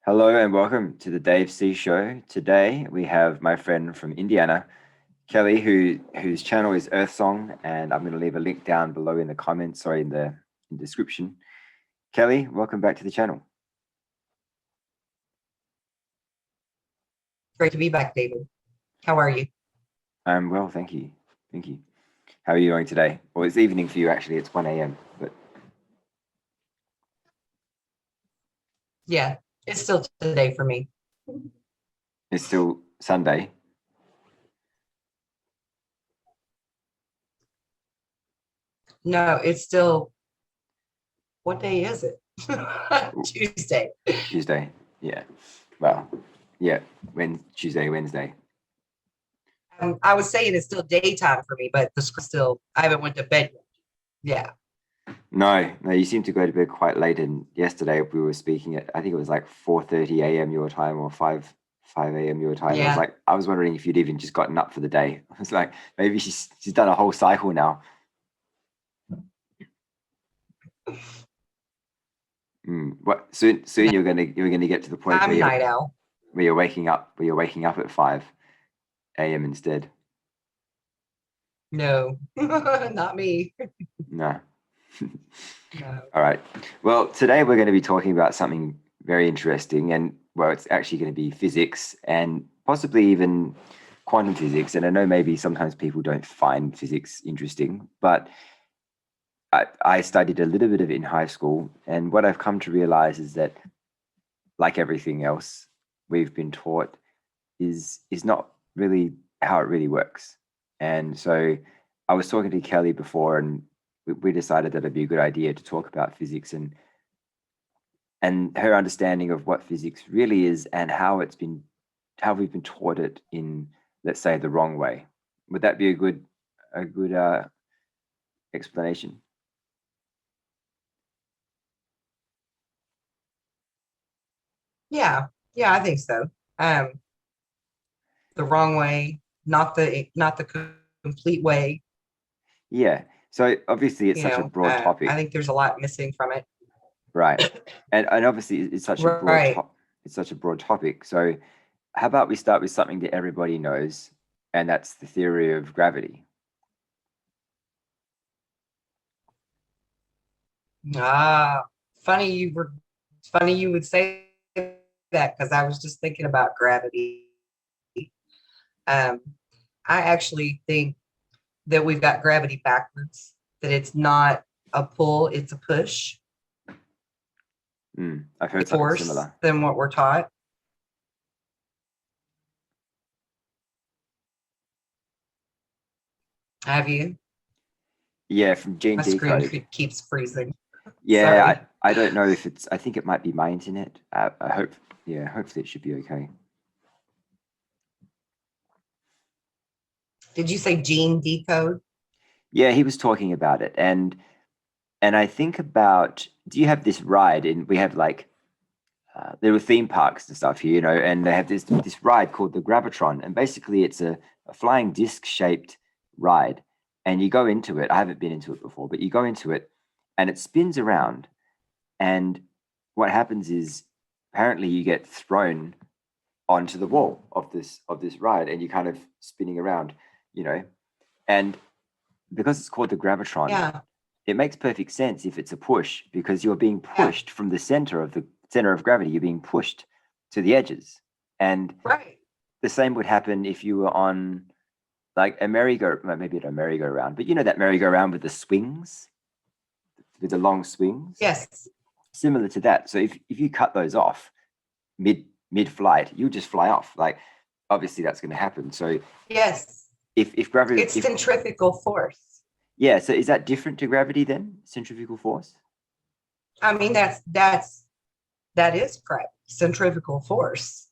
Hello and welcome to the Dave C Show. Today we have my friend from Indiana, Kelly, whose channel is Earth Song, and I'm going to leave a link down below in the comments or in the description. Kelly, welcome back to the channel. Great to be back, David. How are you? I'm well, thank you. Thank you. How are you doing today? Well, it's evening for you, actually. It's 1 a.m., but Yeah, it's still today for me. it's still Sunday. No, it's still, what day is it? Tuesday. Tuesday. Yeah. Well, yeah. Tuesday, Wednesday. I was saying it's still daytime for me, but the still, I haven't went to bed yet. Yeah. No, you seem to go to bed quite late. And yesterday we were speaking at, I think it was like 4:30 a.m. your time or 5 a.m. your time. Yeah. I was wondering if you'd even just gotten up for the day. I was like, maybe she's done a whole cycle now. What soon No, you're gonna get to the point I'm a night owl. where you're waking up at 5 a.m. instead. No, not me. No. No. All right. Well, today we're going to be talking about something very interesting, and well, it's actually going to be physics and possibly even quantum physics. And I know maybe sometimes people don't find physics interesting, but I studied a little bit of it in high school, and what I've come to realize is that, like everything else we've been taught, is not really how it really works. And so I was talking to Kelly before, and we decided that it'd be a good idea to talk about physics and her understanding of what physics really is and how we've been taught it in, let's say, the wrong way. Would that be a good explanation? Yeah. Yeah, I think so. Um, the wrong way, not the complete way. Yeah. So obviously it's such a broad I topic, think there's a lot missing from it. right? And obviously it's such a Right. it's such a broad topic. So how about we start with something that everybody knows, and that's the theory of gravity. Ah, funny you were funny you would say that because I was just thinking about gravity. Um, I actually think that we've got gravity backwards, that it's not a pull, it's a push I've heard something force similar. than what we're taught. Have you? Yeah, from Gene My screen Decode. keeps freezing. Yeah, Sorry. I don't know if I think it might be my internet. I hope, yeah, hopefully it should be okay. Did you say gene decode? Yeah, he was talking about it, and I think about, do you have this ride? And we have like there were theme parks and stuff here, and they have this ride called the Gravitron, and basically it's a flying disc shaped ride, and you go into it. I haven't been into it before, but you go into it, and it spins around, and what happens is apparently you get thrown onto the wall of this ride, and you're kind of spinning around, you know, and because it's called the Gravitron, Yeah. it makes perfect sense if it's a push, because you're being Yeah. pushed from the center of gravity. You're being pushed to the edges, and Right. the same would happen if you were on like a maybe a merry-go-round, but you know that merry-go-round with the swings, with the long swings, Yes. similar to that. So if you cut those off mid flight, you just fly off. Like obviously that's going to happen. So Yes. if gravity, It's if centrifugal force. yeah, so is that different to gravity then? Centrifugal force? I mean, that is correct. Centrifugal force.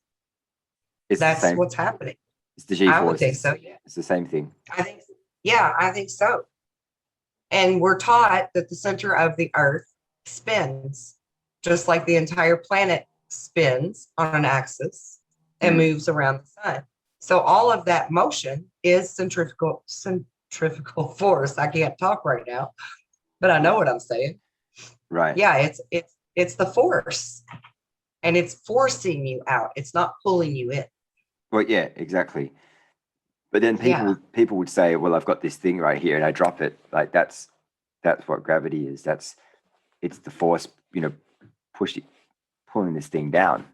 It's the That's same. what's happening. It's the G I would think forces. so. Yeah. It's the same thing. I think so. And we're taught that the center of the earth spins, just like the entire planet spins on an axis and Mm. moves around the sun. So all of that motion is centrifugal force. I can't talk right now, but I know what I'm saying. Right. Yeah, it's the force. and it's forcing you out. It's not pulling you in. Well, yeah, exactly. But then Yeah. people would say, well, I've got this thing right here and I drop it. Like that's what gravity is. It's the force, pushing pulling this thing down,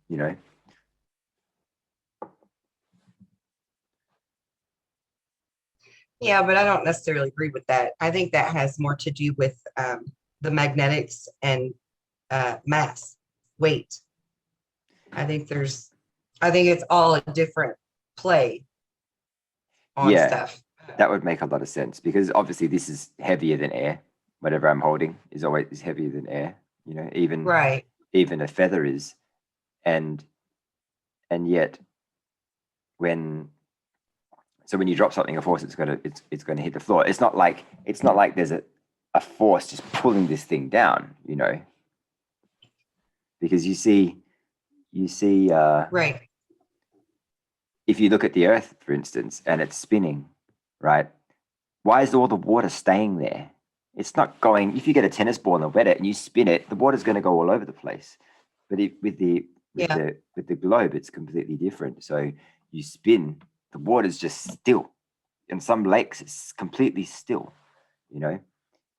you know. Yeah, but I don't necessarily agree with that. I think that has more to do with the magnetics and mass, weight. I think it's all a different play on Yeah, stuff. that would make a lot of sense because obviously this is heavier than air. Whatever I'm holding is heavier than air, Right. even a feather is. And yet when when you drop something, of course it's gonna hit the floor. It's not like there's a force just pulling this thing down, because you see Right. if you look at the earth, for instance, and it's spinning, right? Why is all the water staying there? It's not going. If you get a tennis ball and wet it and you spin it, the water's going to go all over the place. But Yeah. with the globe, it's completely different. So you spin, the water's just still. In some lakes, it's completely still, you know.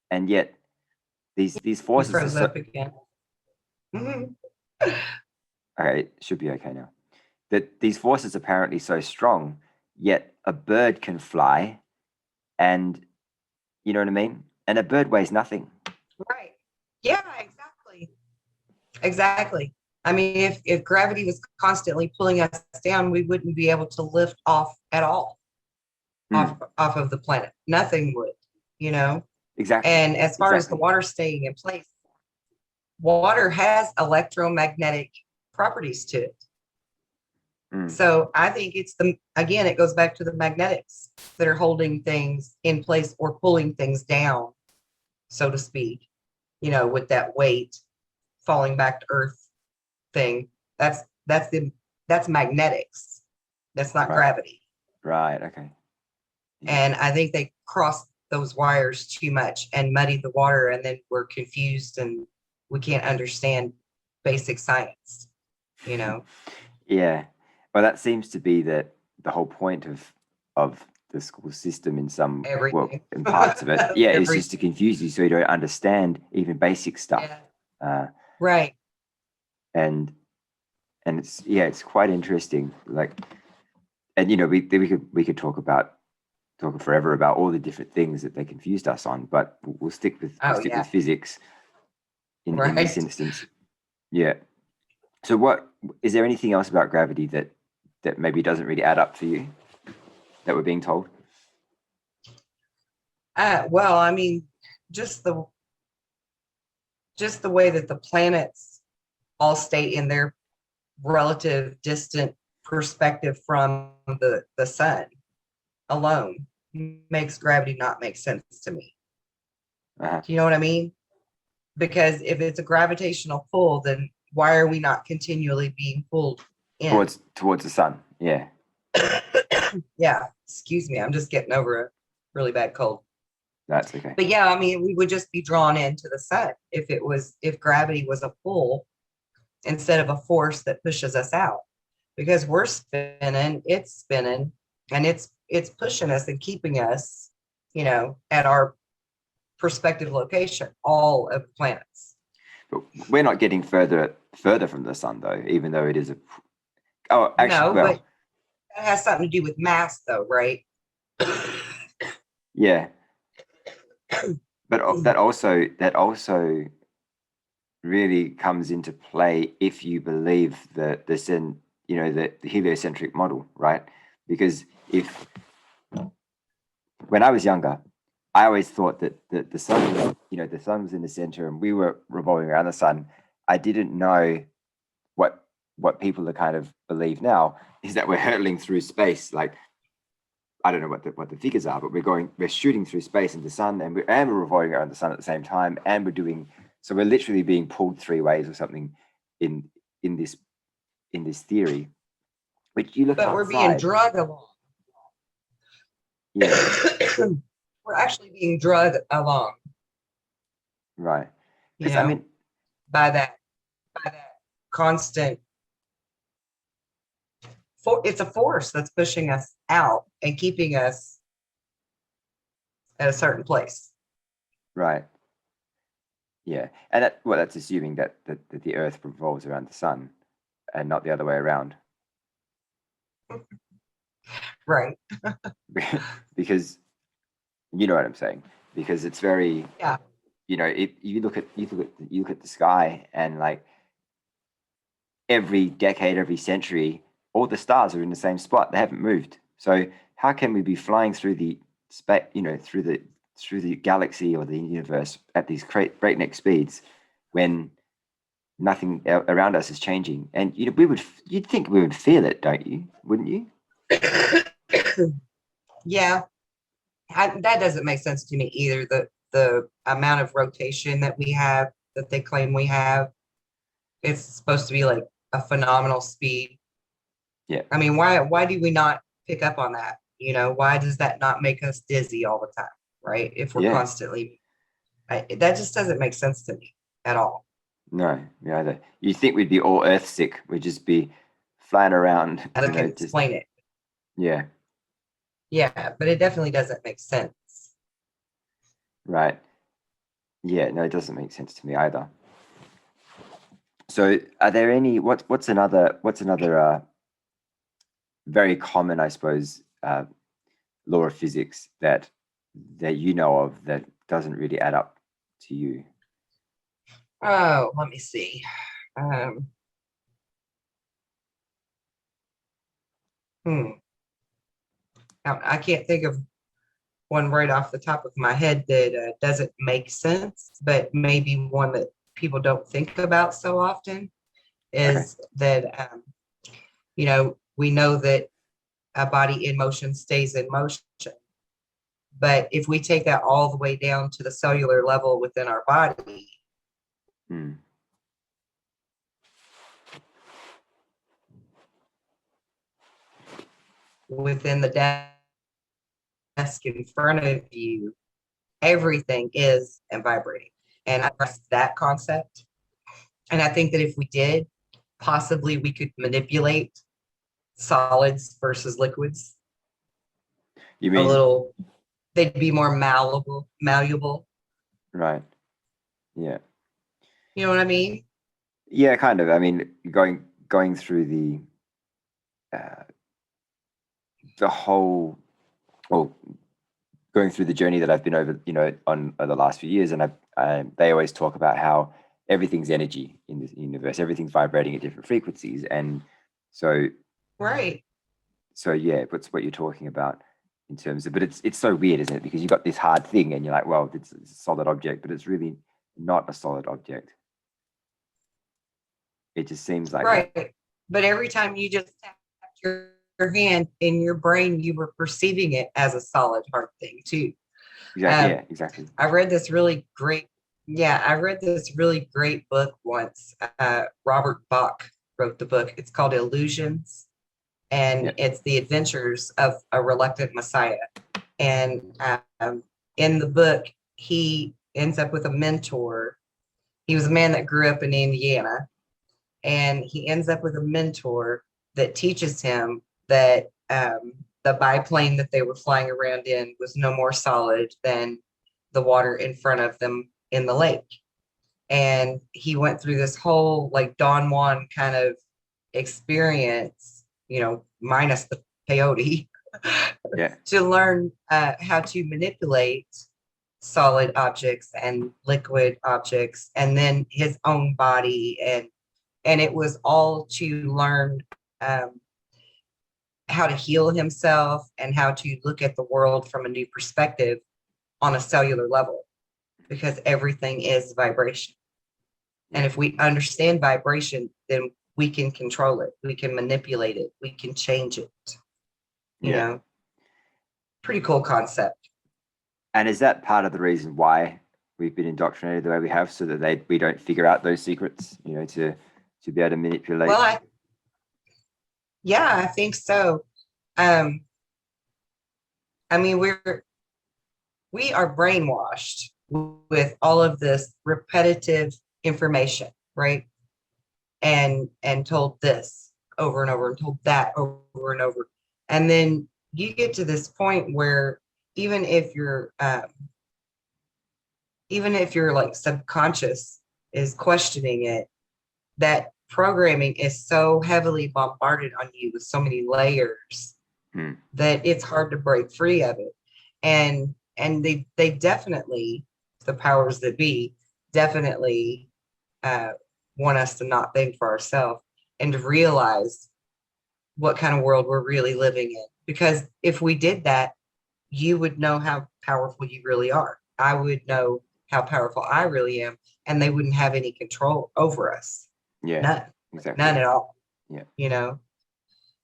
And yet these You forces are froze so. up again. Mhm. Okay, it should be okay now. That these forces are apparently so strong, yet a bird can fly, and you know what I mean. And a bird weighs nothing. Right. Yeah, exactly. Exactly. I mean, if gravity was constantly pulling us down, we wouldn't be able to lift off at all Mm, off of the planet. Nothing would, you know. exactly. And as far as the Exactly. water staying in place, water has electromagnetic properties to it. Mm, So I think again, it goes back to the magnetics that are holding things in place or pulling things down, so to speak, with that weight falling back to earth thing. That's magnetics. That's not right. gravity. Right. Okay. Yeah. And I think they cross those wires too much and muddy the water, and then we're confused and we can't understand basic science, you know. Yeah. Well, that seems to be the whole point of the school system Everything. in parts of it. Yeah, it's just to Everything. confuse you so you don't understand even basic stuff. Yeah. Uh, Right. and it's quite interesting. Like, and we could talk forever about all the different things that they confused us on, but we'll Oh stick with yeah. physics in this Right. instance. Yeah. So what is there anything else about gravity that maybe doesn't really add up for you that we're being told? Well, I mean, just the just the way that the planets all stay in their relative distant perspective from the sun alone makes gravity not make sense to me. Uh-huh. Do you know what I mean? Because if it's a gravitational pull, then why are we not continually being pulled in? Towards the sun. Yeah. Yeah, excuse me, I'm just getting over a really bad cold. That's okay. But yeah, I mean, we would just be drawn into the sun if gravity was a pull instead of a force that pushes us out. Because we're spinning, and it's pushing us and keeping us, at our prospective location, all of the planets. But we're not getting further from the sun though, even though it is a. Oh, actually, No, well, but that has something to do with mass, though, right? yeah. But that also really comes into play if you believe the heliocentric model, right? Because if when I was younger, I always thought that the sun was, the sun was in the center and we were revolving around the sun. I didn't know what people are kind of believe now is that we're hurtling through space. Like I don't know what the figures are, but we're shooting through space in the sun, and we're revolving around the sun at the same time, and we're literally being pulled three ways or something in in this theory. Which you look But we're being outside, drugged along. yeah, We're actually being drugged along, right. you Because I know, mean, by that. constant it's a force that's pushing us out and keeping us at a certain place. Right. Yeah. And that's assuming that the Earth revolves around the sun and not the other way around. Right. Because you know what I'm saying. Because it's very, Yeah. if you look at the sky, and like every decade, every century, all the stars are in the same spot. They haven't moved. So how can we be flying through the space, through the galaxy or the universe at these breakneck speeds when nothing around us is changing? And you'd think we would feel it, don't you? Wouldn't you? Yeah. That doesn't make sense to me either. The amount of rotation that we have, that they claim we have, it's supposed to be like a phenomenal speed. Yeah. I mean, why do we not pick up on that? Why does that not make us dizzy all the time, right? If we're Yeah. constantly, that just doesn't make sense to me at all. No, me either. You think we'd be all Earth sick? We'd just be flying around. I can explain it. Yeah. Yeah, but it definitely doesn't make sense. Right. Yeah. No, it doesn't make sense to me either. So, are there any? What's another very common, I suppose, law of physics that you know of that doesn't really add up to you? Oh, let me see. Hmm. I can't think of one right off the top of my head that doesn't make sense, but maybe one that people don't think about so often Okay. is that, we know that a body in motion stays in motion. But if we take that all the way down to the cellular level within our body, Hmm. within the desk in front of you, everything is and vibrating. And I trust that concept. And I think that if we did, possibly we could manipulate solids versus liquids You a mean little. They'd be more malleable. right? Yeah. You know what I mean? Yeah, kind of. I mean, going through the whole, well, going through the journey that I've been over, on the last few years, and they always talk about how everything's energy in the universe, everything's vibrating at different frequencies, and so Right. yeah, what's what you're talking about in terms of, but it's so weird, isn't it? Because you got this hard thing, and you're like, well, it's a solid object, but it's really not a solid object. It just seems like that. Right. But every time you just tap your hand in your brain, you were perceiving it as a solid hard thing too. Exactly. Yeah, exactly. I read this really great, yeah, I read this really great book once. Robert Bach wrote the book. It's called Illusions, and Yeah. it's the adventures of a reluctant Messiah. And in the book, he ends up with a mentor. He was a man that grew up in Indiana, and he ends up with a mentor that teaches him that the biplane that they were flying around in was no more solid than the water in front of them in the lake. And he went through this whole like Don Juan kind of experience, minus the peyote, Yeah. to learn how to manipulate solid objects and liquid objects, and then his own body, and it was all to learn how to heal himself and how to look at the world from a new perspective on a cellular level, because everything is vibration. And if we understand vibration, then we can control it, we can manipulate it, we can change it. Pretty cool concept. And is that part of the reason why we've been indoctrinated the way we have, so that we don't figure out those secrets, to be able to manipulate? Well, I think so. I mean, we are brainwashed with all of this repetitive information, right? and told this over and over and told that over and over. And then you get to this point where even if you're even if your like subconscious is questioning it, that programming is so heavily bombarded on you with so many layers Hmm. that it's hard to break free of it. And they definitely, the powers that be, definitely uh, want us to not think for ourselves and to realize what kind of world we're really living in. Because if we did that, you would know how powerful you really are. I would know how powerful I really am, and they wouldn't have any control over us. Yeah, None, exactly. none at all. Yeah. You know,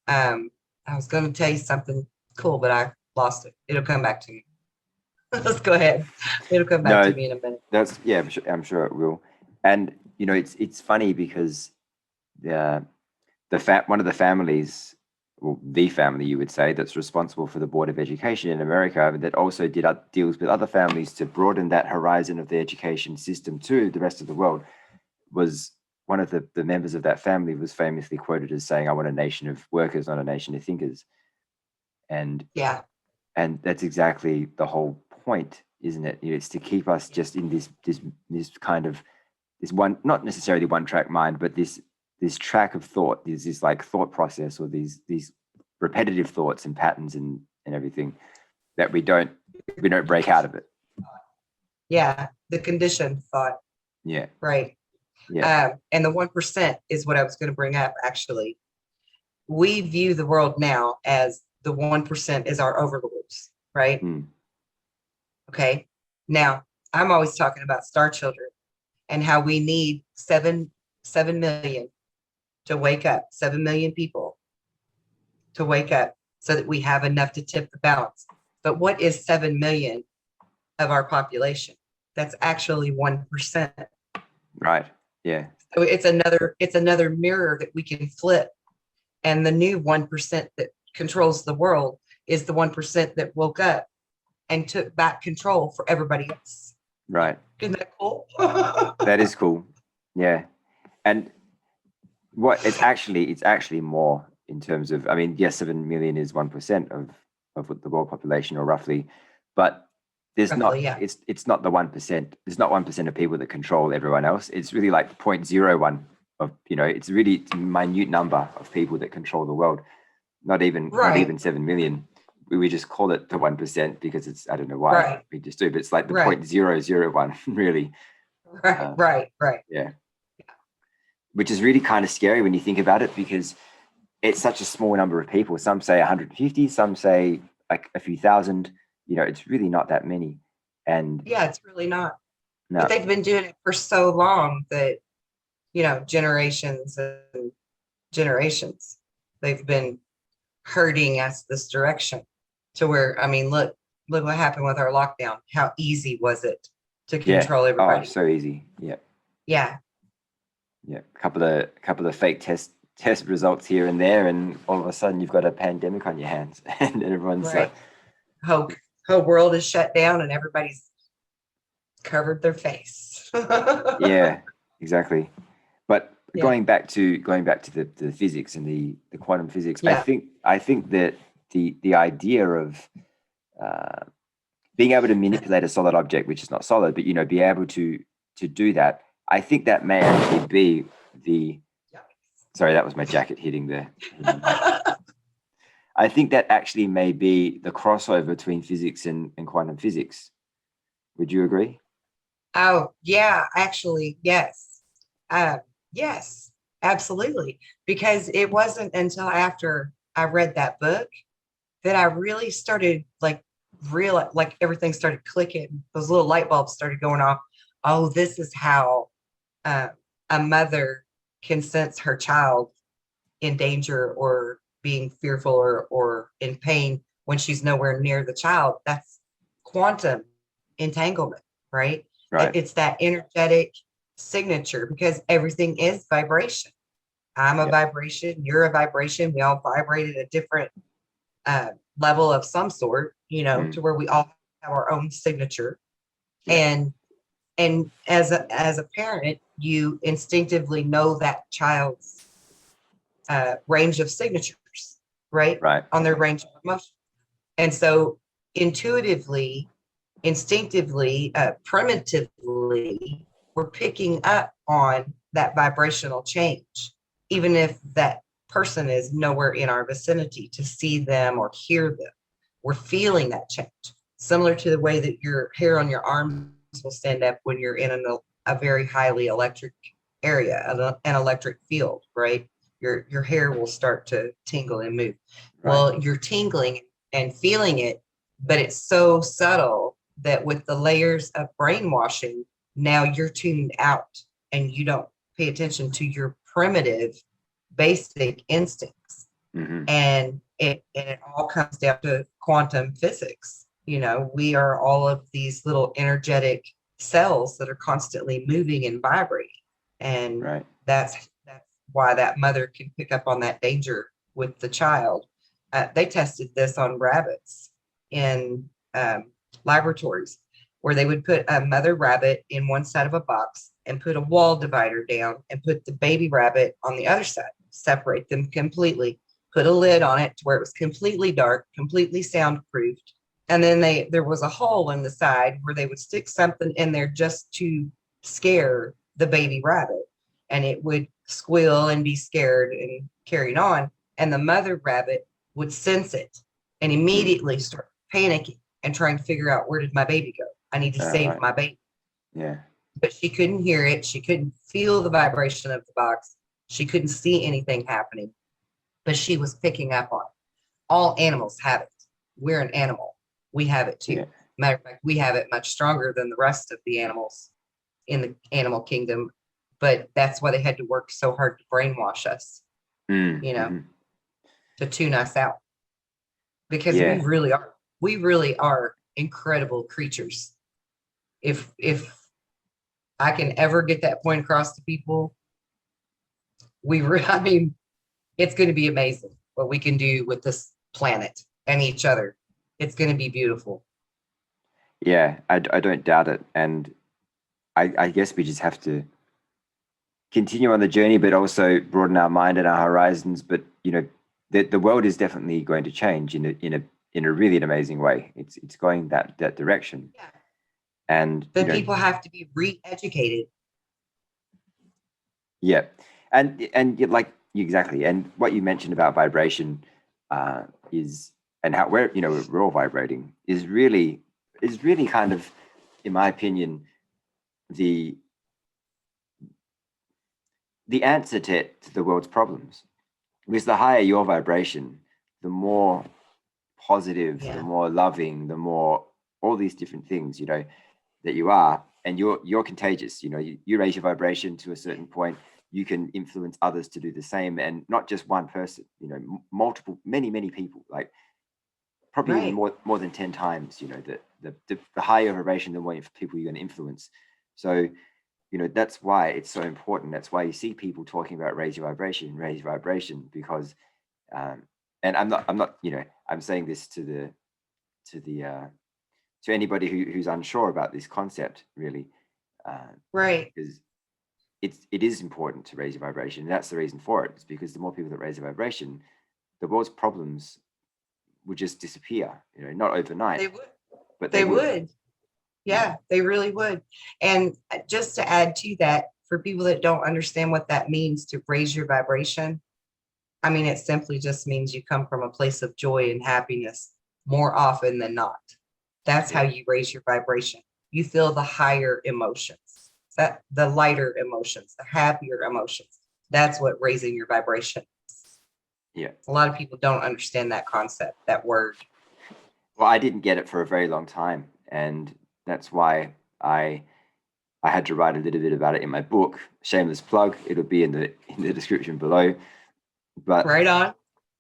um, I was going to tell you something cool, but I lost it. It'll come back to me. Let's go ahead. It'll come back to No, me in a minute. that's yeah. I'm sure it will. And it's funny because the one of the families, well, the family you would say, that's responsible for the Board of Education in America, that also deals with other families to broaden that horizon of the education system to the rest of the world, was one of the members of that family was famously quoted as saying, "I want a nation of workers, not a nation of thinkers." And Yeah, and that's exactly the whole point, isn't it? It's to keep us just in this kind of this one, not necessarily one track mind, but this track of thought, this like thought process, or these repetitive thoughts and patterns and everything, that we don't break out of it. yeah. The conditioned thought, Yeah, right? yeah. And the 1% is what I was going to bring up. Actually, we view the world now as the 1% is our overlords, right? Mm, Okay. Now, I'm always talking about star children and how we need 7 million to wake up, 7 million people to wake up so that we have enough to tip the balance. But what is 7 million of our population? That's actually 1%. right. Yeah. So it's another mirror that we can flip. And the new 1% that controls the world is the 1% that woke up and took back control for everybody else. Right. Isn't that cool? That is cool. Yeah. And it's actually more in terms of, I mean, yes, 7 million is 1% of the world population, or roughly, but there's not Roughly, yeah. it's not the 1%. There's not 1% of people that control everyone else. It's really like 0.01 of, it's really a minute number of people that control the world. Not even Right, 7 million. We just call it the 1% because it's, I don't know why right, we just do, but it's like the right, 0.001 really. right, Uh, right. yeah. Which is really kind of scary when you think about it, because it's such a small number of people. Some say 150, some say like a few thousand. It's really not that many. And Yeah, it's really not. But no, they've been doing it for so long that, generations and generations, they've been herding us this direction to where, I mean, look what happened with our lockdown. How easy was it to yeah, control oh, everybody? so easy. Yeah, Yeah, yeah. A couple of fake test results here and there, and all of a sudden you've got a pandemic on your hands, and everyone's like, right. Whole world is shut down and everybody's covered their face. yeah, exactly. But Yeah, going back to the physics and the quantum physics, I yeah, think that the idea of uh, being able to manipulate a solid object, which is not solid, but be able to do that, I think that may actually be the. Sorry, that was my jacket hitting the. yeah. I think that actually may be the crossover between physics and quantum physics. Would you agree? Oh, yeah, actually, yes. Uh, yes, absolutely. Because it wasn't until after I read that book that I really started like everything started clicking. Those little light bulbs started going off. Oh, this is how uh, a mother can sense her child in danger or being fearful or in pain when she's nowhere near the child. That's quantum entanglement, right? Right. It's that energetic signature because everything is vibration. I'm a Yeah. vibration, you're a vibration. We all vibrate at a different uh, level of some sort, Mm, to where we all have our own signature. yeah. And And as a parent, you instinctively know that child's range of signatures, right? Right. On their range of emotion. And so intuitively, instinctively, primitively, we're picking up on that vibrational change, even if that person is nowhere in our vicinity to see them or hear them. We're feeling that change, similar to the way that your hair on your arms will stand up when you're in a very highly electric area, an electric field, right? Your hair will start to tingle and move. Right. Well, you're tingling and feeling it, but it's so subtle that with the layers of brainwashing, now you're tuned out and you don't pay attention to your primitive basic instincts. Mm-hmm. And it all comes down to quantum physics. We are all of these little energetic cells that are constantly moving and vibrating. And Right. that's why that mother can pick up on that danger with the child. They tested this on rabbits in laboratories where they would put a mother rabbit in one side of a box and put a wall divider down and put the baby rabbit on the other side, separate them completely, put a lid on it to where it was completely dark, completely soundproofed. And then there was a hole in the side where they would stick something in there just to scare the baby rabbit. And it would squeal and be scared and carried on. And the mother rabbit would sense it and immediately start panicking and trying to figure out, where did my baby go? I need to save Right. my baby. Yeah. But she couldn't hear it. She couldn't feel the vibration of the box. She couldn't see anything happening, but she was picking up on it. All animals have it. We're an animal. We have it too. Yeah. Matter of fact, we have it much stronger than the rest of the animals in the animal kingdom. But that's why they had to work so hard to brainwash us, Mm-hmm. to tune us out. Because Yeah. we really are incredible creatures. If I can ever get that point across to people, I mean, it's going to be amazing what we can do with this planet and each other. It's going to be beautiful. Yeah, I don't doubt it. And I guess we just have to continue on the journey, but also broaden our mind and our horizons. But the world is definitely going to change in a really amazing way. It's going that direction. Yeah. And But people have to be re-educated. Yeah, and like exactly, and what you mentioned about vibration is, and how we're all vibrating is really kind of, in my opinion, the answer to the world's problems. Because the higher your vibration, the more positive, the more loving, the more all these different things that you are, and you're contagious. You raise your vibration to a certain point, you can influence others to do the same, and not just one person. Multiple, many people, like probably even more than 10 times. The higher vibration, the more people you're going to influence. So that's why it's so important. That's why you see people talking about raise your vibration, because and I'm not I'm saying this to anybody who's unsure about this concept, really, because it is important to raise your vibration. And that's the reason for it. It's because the more people that raise their vibration, the world's problems would just disappear. Not overnight. They would. But they would. Yeah, they really would. And just to add to that, for people that don't understand what that means to raise your vibration, I mean, it simply just means you come from a place of joy and happiness more often than not. That's how you raise your vibration. You feel the higher emotions, the lighter emotions, the happier emotions. That's what raising your vibration is. Yeah. A lot of people don't understand that concept, that word. Well, I didn't get it for a very long time, and that's why I had to write a little bit about it in my book. Shameless plug. It'll be in the description below. But right on.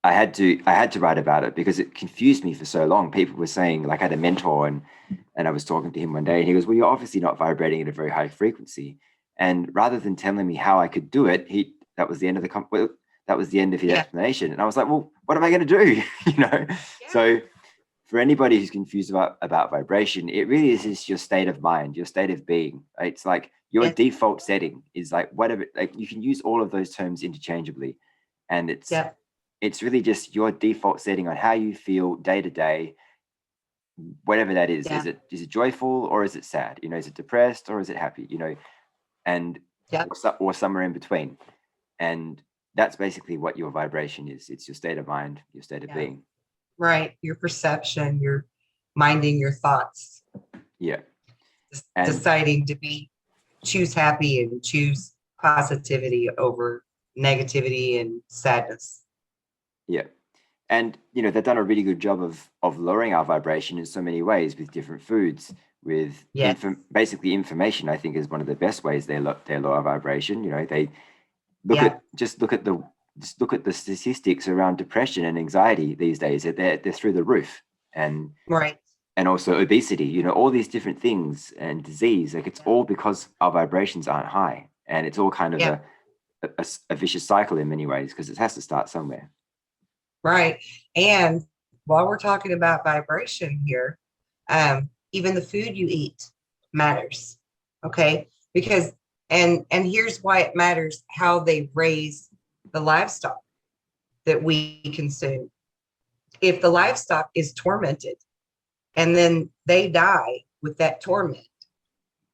I had to write about it because it confused me for so long. People were saying, like, I had a mentor, and I was talking to him one day, and he goes, "Well, you're obviously not vibrating at a very high frequency." And rather than telling me how I could do it, that was the end of that was the end of his explanation. And I was like, "Well, what am I going to do?" So for anybody who's confused about vibration, it really is just your state of mind, your state of being. Right? It's like your Yes. default setting is like whatever, like you can use all of those terms interchangeably. And Yeah. it's really just your default setting on how you feel day to day, whatever that is. Yeah. Is it joyful or is it sad? You know, is it depressed or is it happy? You know, and Yeah. or somewhere in between. And that's basically what your vibration is. It's your state of mind, your state of Yeah. being. Right. Your perception, your minding your thoughts, Yeah. And deciding to choose happy and choose positivity over negativity and sadness. yeah. And you know, they've done a really good job of lowering our vibration in so many ways with different foods, with Yes. basically information. I think is one of the best ways they lower vibration. You know, they Yeah. just look at the statistics around depression and anxiety these days. They're through the roof. Right. And also obesity, you know, all these different things and disease, like it's Yeah. all because our vibrations aren't high, and it's all kind of Yeah. a vicious cycle in many ways because it has to start somewhere. Right. And while we're talking about vibration here, even the food you eat matters. Okay. Because and here's why it matters how they raise the livestock that we consume. If the livestock is tormented and then they die with that torment,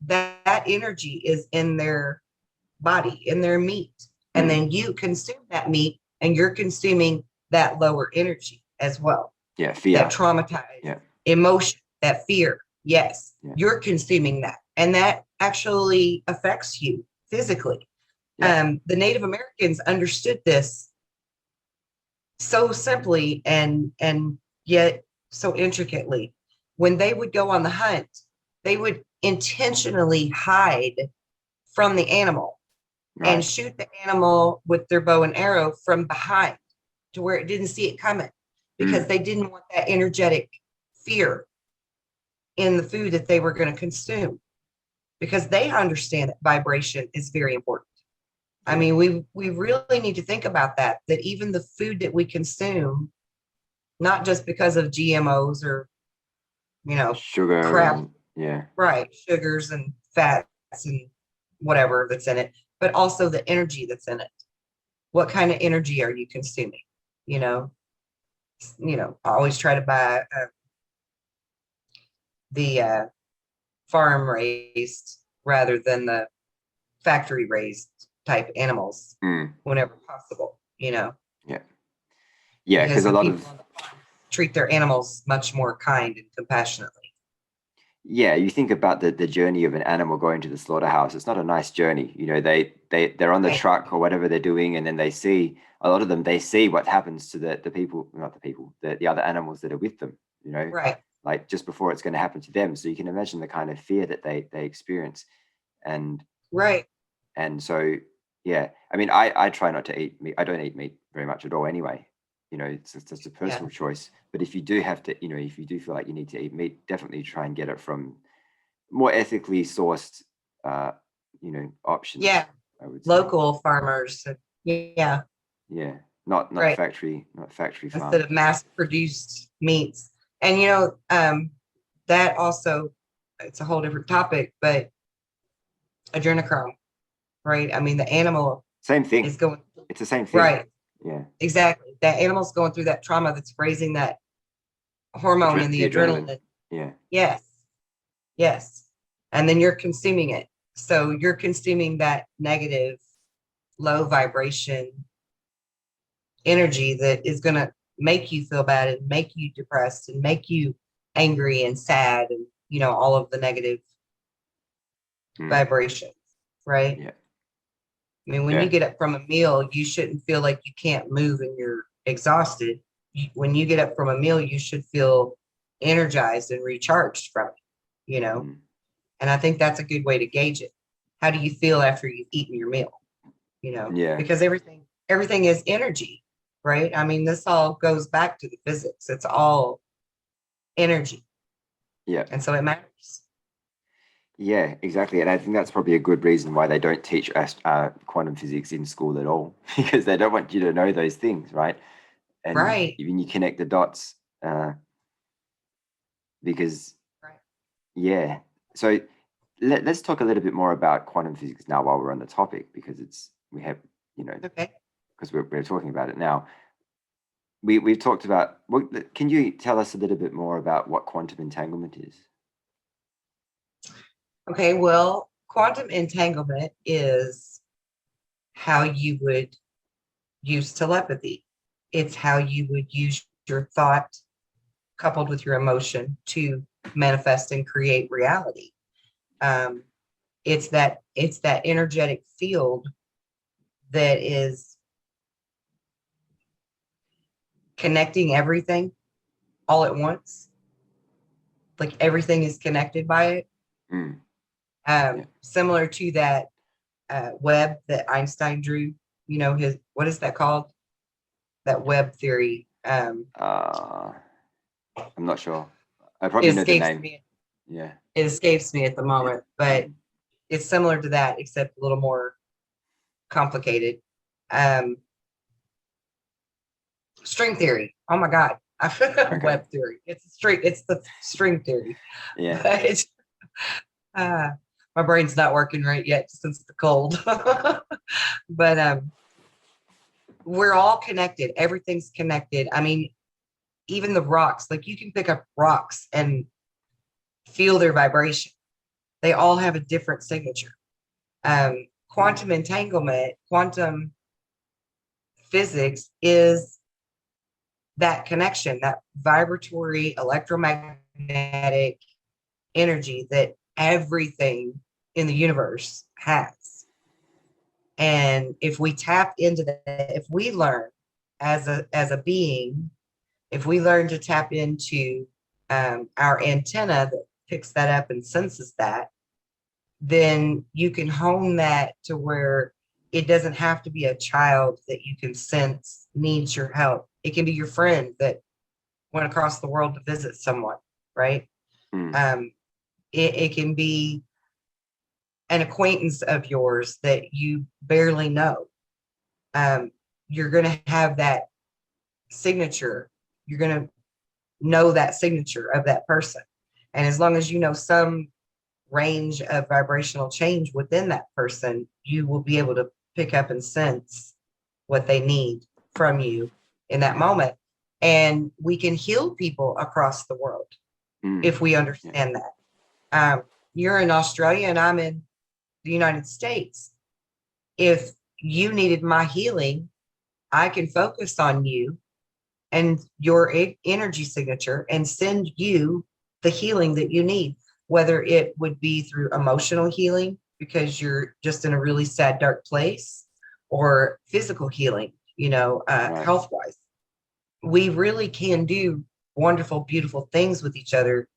that energy is in their body, in their meat. And then you consume that meat and you're consuming that lower energy as well. Yeah, fear. That traumatized emotion, that fear. Yes, you're consuming that. And that actually affects you physically. The Native Americans understood this so simply and yet so intricately. When they would go on the hunt, they would intentionally hide from the animal and shoot the animal with their bow and arrow from behind to where it didn't see it coming, because they didn't want that energetic fear in the food that they were going to consume, because they understand that vibration is very important. I mean, we really need to think about that even the food that we consume, not just because of GMOs or, you know, sugar, crap, and, right, sugars and fats and whatever that's in it, but also the energy that's in it. What kind of energy are you consuming? You know, I always try to buy the farm raised rather than the factory raised type animals whenever possible, Yeah. Because a the lot people of on the farm treat their animals much more kind and compassionately. Yeah, you think about the journey of an animal going to the slaughterhouse. It's not a nice journey. You know, they're on the truck or whatever they're doing, and then they see a lot of them. They see what happens to the people, not the people, the other animals that are with them. You know, like just before it's going to happen to them. So you can imagine the kind of fear that they experience, and and so yeah. I mean, I try not to eat meat. I don't eat meat very much at all anyway. You know, it's just a personal choice. But if you do have to, you know, if you do feel like you need to eat meat, definitely try and get it from more ethically sourced, you know, options. Yeah, I would say. Local farmers. Yeah, not factory farms. Instead of mass produced meats. And you know, that also, it's a whole different topic, but adrenochrome, right? I mean, the animal same thing. Is going. It's the same thing. Right. Yeah. Exactly. That animal's going through that trauma that's raising that hormone in the adrenaline. Yeah. Yes. And then you're consuming it. So you're consuming that negative, low vibration energy that is going to make you feel bad and make you depressed and make you angry and sad and, you know, all of the negative vibrations, right? Yeah. I mean, when you get up from a meal, you shouldn't feel like you can't move and you're exhausted. When you get up from a meal, you should feel energized and recharged from it, you know? And I think that's a good way to gauge it. How do you feel after you've eaten your meal? You know? Yeah. Because everything is energy, right? I mean, this all goes back to the physics. It's all energy. Yeah. And so it matters. Yeah, exactly. And I think that's probably a good reason why they don't teach us quantum physics in school at all, because they don't want you to know those things, right? And even you connect the dots, because Right. yeah. So let's talk a little bit more about quantum physics now while we're on the topic, because we have, Okay. because we're talking about it now. We've talked about, can you tell us a little bit more about what quantum entanglement is? Okay. Well, quantum entanglement is how you would use telepathy. It's how you would use your thought coupled with your emotion to manifest and create reality. Um, it's that energetic field that is connecting everything all at once. Like everything is connected by it. Mm, yeah. Similar to that web that Einstein drew. His what is that called? That web theory. I'm not sure. I It probably know the escapes name. me. Yeah. It escapes me at the moment, but it's similar to that, except a little more complicated. Um, String theory. Oh my God. Okay. Web theory. It's the string theory. Yeah. But uh, my brain's not working right yet since the cold. But we're all connected. Everything's connected. I mean, even the rocks, like you can pick up rocks and feel their vibration. They all have a different signature. Quantum entanglement, quantum physics is that connection, that vibratory electromagnetic energy that everything in the universe has. And if we tap into that, if we learn as a being, if we learn to tap into our antenna that picks that up and senses that, then you can hone that to where it doesn't have to be a child that you can sense needs your help. It can be your friend that went across the world to visit someone, right? Mm, It can be an acquaintance of yours that you barely know. Um, you're going to have that signature. You're going to know that signature of that person. And as long as you know some range of vibrational change within that person, you will be able to pick up and sense what they need from you in that moment. And we can heal people across the world if we yeah. understand that. You're in Australia and I'm in the United States. If you needed my healing, I can focus on you and your energy signature and send you the healing that you need, whether it would be through emotional healing because you're just in a really sad, dark place, or physical healing, Right. health wise. We really can do wonderful, beautiful things with each other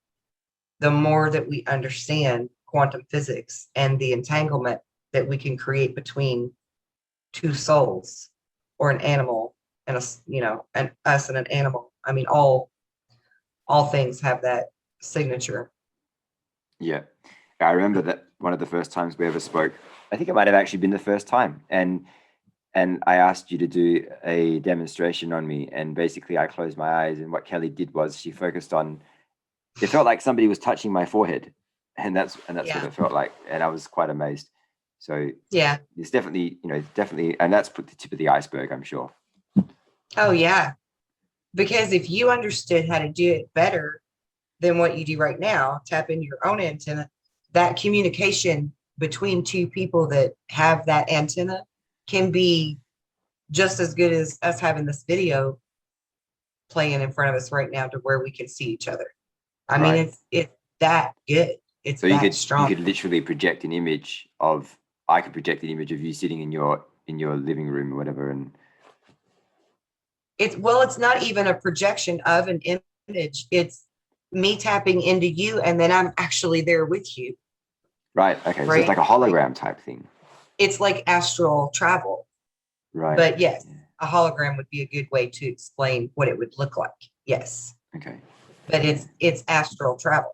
the more that we understand quantum physics and the entanglement that we can create between two souls or an animal and and us and an animal. I mean, all things have that signature. Yeah. I remember that one of the first times we ever spoke, I think it might have actually been the first time. And I asked you to do a demonstration on me. And basically I closed my eyes, and what Kelly did was she focused on, it felt like somebody was touching my forehead. And that's what Yeah. it felt like. And I was quite amazed. So Yeah. it's definitely, and that's the tip of the iceberg, I'm sure. Oh, yeah. Because if you understood how to do it better than what you do right now, tap into your own antenna, that communication between two people that have that antenna can be just as good as us having this video playing in front of us right now to where we can see each other. I mean, Right. it's that good. It's So you that could strong. literally project an image of, I could project an image of you sitting in your living room or whatever. And It's not even a projection of an image. It's me tapping into you and then I'm actually there with you. right. Okay. So it's Right. like a hologram type thing. It's like astral travel. Right. But yes, Yeah. a hologram would be a good way to explain what it would look like. Yes. Okay. But it's astral travel.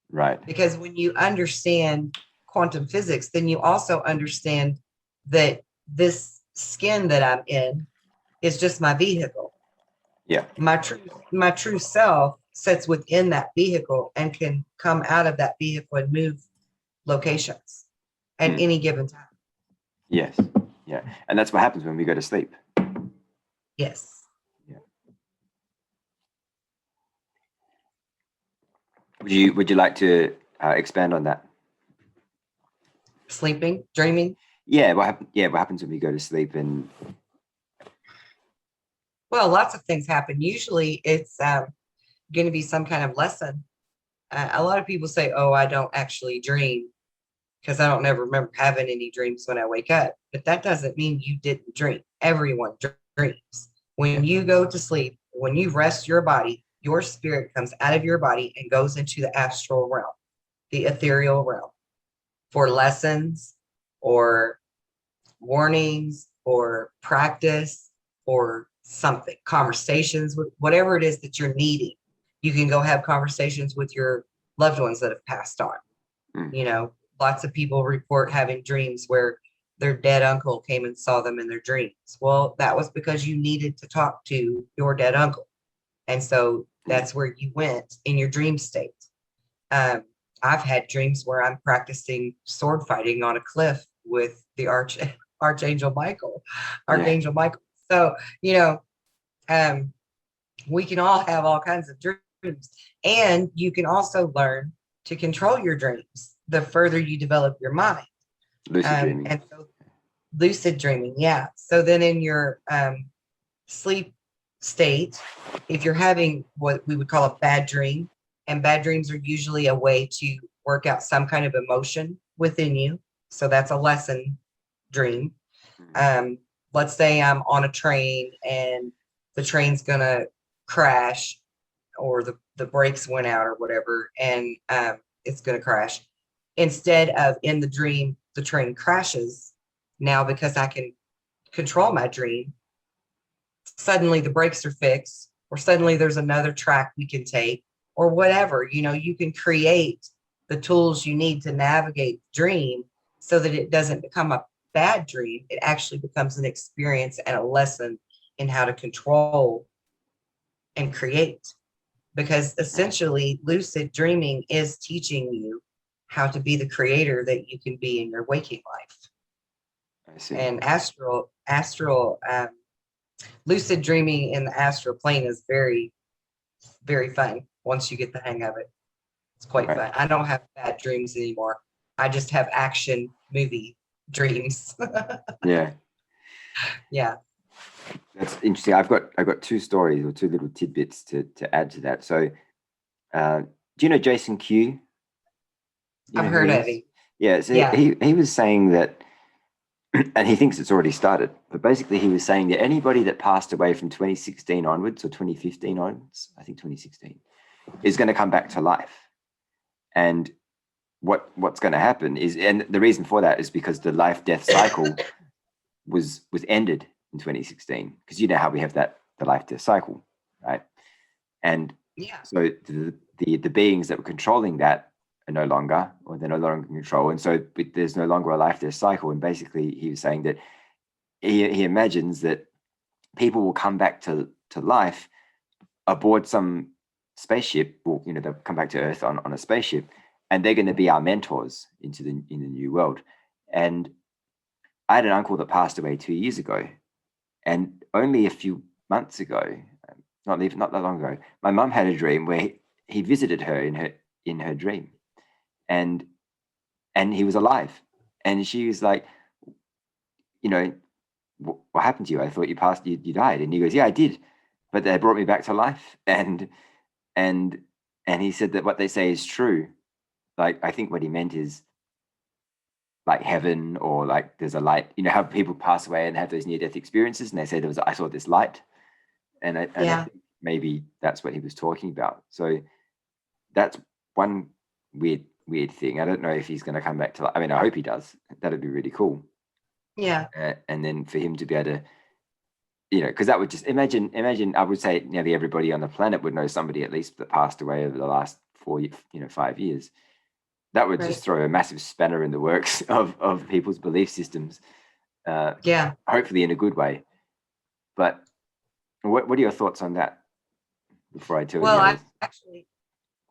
Right. Because when you understand quantum physics, then you also understand that this skin that I'm in is just my vehicle. Yeah. My true self sits within that vehicle and can come out of that vehicle and move locations at any given time. Yes. Yeah. And that's what happens when we go to sleep. Yes. Yeah. Would you like to expand on that? Sleeping, dreaming. Yeah. What happens when we go to sleep? And Well, lots of things happen. Usually it's going to be some kind of lesson. A lot of people say, oh, I don't actually dream because I don't ever remember having any dreams when I wake up. But that doesn't mean you didn't dream. Everyone dreams. When you go to sleep, when you rest your body, your spirit comes out of your body and goes into the astral realm, the ethereal realm, for lessons or warnings or practice or something, conversations with whatever it is that you're needing. You can go have conversations with your loved ones that have passed on. You know, lots of people report having dreams where their dead uncle came and saw them in their dreams. Well, that was because you needed to talk to your dead uncle. And so that's where you went in your dream state. I've had dreams where I'm practicing sword fighting on a cliff with the Archangel Michael, Archangel Michael. So, you know, we can all have all kinds of dreams. And you can also learn to control your dreams the further you develop your mind. lucid dreaming. And so lucid dreaming, yeah. So then in your sleep state, if you're having what we would call a bad dream, and bad dreams are usually a way to work out some kind of emotion within you. So that's a lesson dream. Let's say I'm on a train and the train's gonna crash, or the brakes went out or whatever, and it's gonna crash. Instead of in the dream, the train crashes. Now, because I can control my dream, suddenly the brakes are fixed, or suddenly there's another track we can take, or whatever. You know, you can create the tools you need to navigate the dream so that it doesn't become a bad dream. It actually becomes an experience and a lesson in how to control and create. Because essentially, lucid dreaming is teaching you how to be the creator that you can be in your waking life. I see. And lucid dreaming in the astral plane is very, very fun once you get the hang of it. It's quite fun. I don't have bad dreams anymore. I just have action movie dreams. Yeah. Yeah. That's interesting. I've got two stories or two little tidbits to add to that. So do you know Jason Q? I've heard of him. Yeah. So Yeah. he was saying that, and he thinks it's already started, but basically he was saying that anybody that passed away from 2016 onwards or 2015 onwards, I think 2016, is going to come back to life. And what's going to happen is, and the reason for that is because the life-death cycle was ended in 2016, because you know how we have the life-death cycle, right? And so the beings that were controlling that are no longer, or they're no longer in control, and so there's no longer a life-death cycle. And basically he was saying that he imagines that people will come back to life aboard some spaceship. Well, you know, they'll come back to Earth on a spaceship, and they're going to be our mentors in the new world. And I had an uncle that passed away 2 years ago, and only a few months ago, not that long ago, my mum had a dream where he visited her in her dream, and he was alive, and she was like, you know, what happened to you? I thought you died. And he goes, yeah, I did, but they brought me back to life. And he said that what they say is true. Like, I think what he meant is like heaven, or like there's a light, you know, how people pass away and have those near-death experiences, and they say I saw this light, and I think maybe that's what he was talking about. So that's one weird thing. I don't know if he's going to come back to life. I mean, I hope he does. That'd be really cool. Yeah. And then for him to be able to, you know, because that would just imagine, I would say nearly everybody on the planet would know somebody at least that passed away over the last 5 years. That would just throw a massive spanner in the works of people's belief systems. Hopefully in a good way. But what are your thoughts on that? before I tell Well, any I others. actually,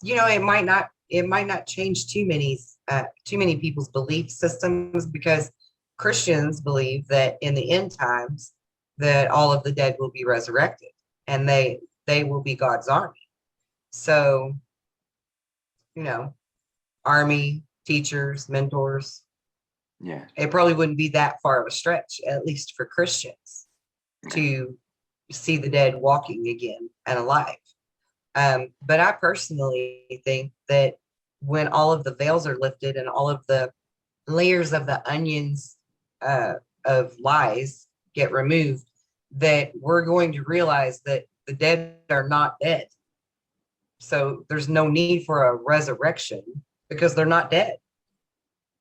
it might not change too many people's belief systems, because Christians believe that in the end times that all of the dead will be resurrected, and they will be God's army. So, you know, army, teachers, mentors, Yeah. it probably wouldn't be that far of a stretch, at least for Christians, Yeah. to see the dead walking again and alive. But I personally think that when all of the veils are lifted and all of the layers of the onions uh, of lies get removed, that we're going to realize that the dead are not dead. So there's no need for a resurrection, because they're not dead.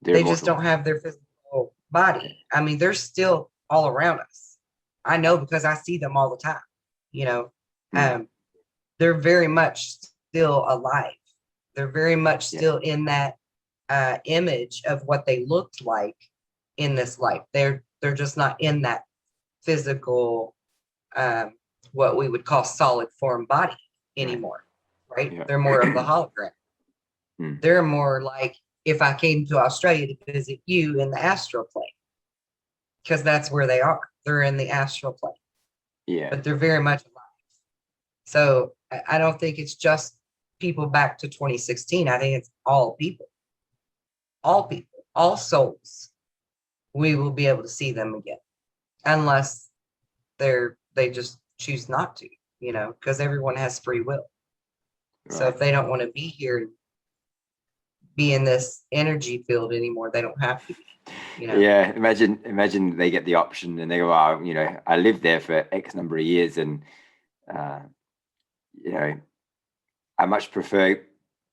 They're They just immortal. don't have their physical body. I mean, they're still all around us. I know, because I see them all the time. You know, Mm. um, they're very much still alive. They're very much Yeah. still in that image of what they looked like in this life. They're just not in that physical, um, what we would call solid form body Right. anymore, right? Yeah. They're more of the hologram. Mm. They're more like if I came to Australia to visit you in the astral plane, because that's where they are. They're in the astral plane, Yeah. but they're very much alive. So I don't think it's just people back to 2016. I think it's all people, all souls. We will be able to see them again, unless they just choose not to, because everyone has free will. So Right. if they don't want to be here, be in this energy field anymore, they don't have to be. Yeah. Imagine they get the option and they go, "Oh, I lived there for X number of years, and uh, you know, I much prefer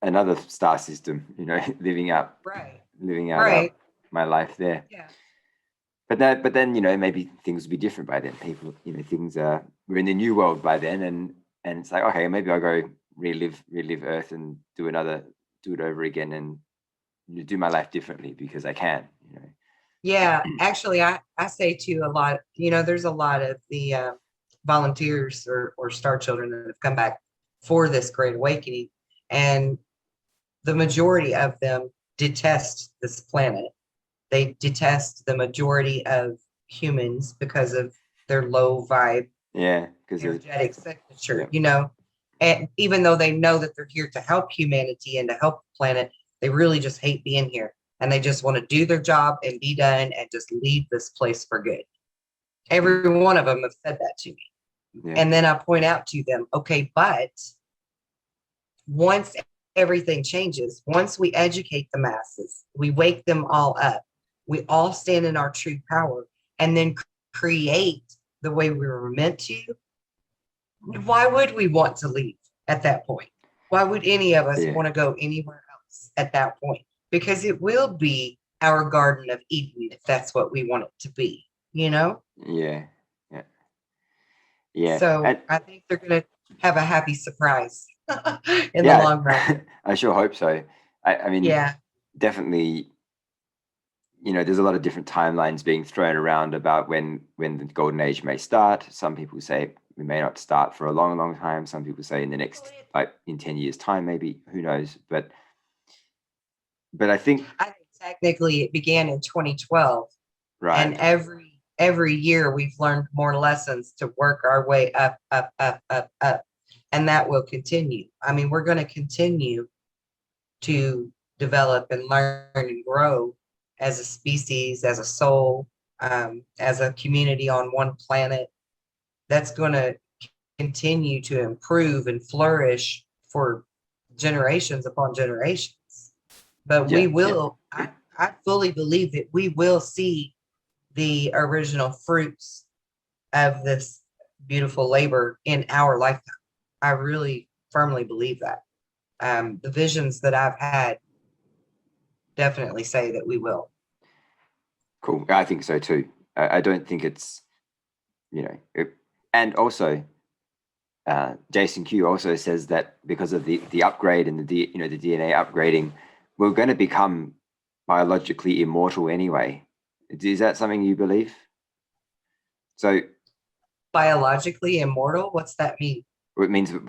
another star system. Living out Right. living out Right. my life there." Yeah. But then maybe things will be different by then. People, things are we're in the new world by then, and it's like, okay, maybe I'll go relive Earth and do it over again, and do my life differently because I can. Yeah. Actually, I say to a lot, there's a lot of the volunteers or star children that have come back for this great awakening. And the majority of them detest this planet. They detest the majority of humans because of their low vibe, Yeah, because energetic signature, yeah. And even though they know that they're here to help humanity and to help the planet, they really just hate being here. And they just want to do their job and be done and just leave this place for good. Every one of them have said that to me. Yeah. And then I point out to them, okay, but once everything changes, once we educate the masses, we wake them all up, we all stand in our true power, and then create the way we were meant to, why would we want to leave at that point? Why would any of us Yeah. want to go anywhere else at that point? Because it will be our Garden of Eden if that's what we want it to be, Yeah. Yeah. So I think they're going to have a happy surprise in the Yeah, long run. I sure hope so. I mean, Yeah. definitely, there's a lot of different timelines being thrown around about when the golden age may start. Some people say we may not start for a long, long time. Some people say in the next, like in 10 years time, maybe, who knows? But I think Technically it began in 2012, and right. every year we've learned more lessons to work our way up, up, up, up, up. And that will continue. I mean, we're going to continue to develop and learn and grow as a species, as a soul, as a community on one planet. That's going to continue to improve and flourish for generations upon generations. But we Yeah. will, I fully believe that we will see the original fruits of this beautiful labor in our lifetime. I really firmly believe that. The visions that I've had definitely say that we will. Cool. I think so too. I don't think it's, and also, Jason Q also says that because of the upgrade and the DNA upgrading, we're going to become biologically immortal anyway. Is that something you believe? So Biologically immortal? What's that mean? it means that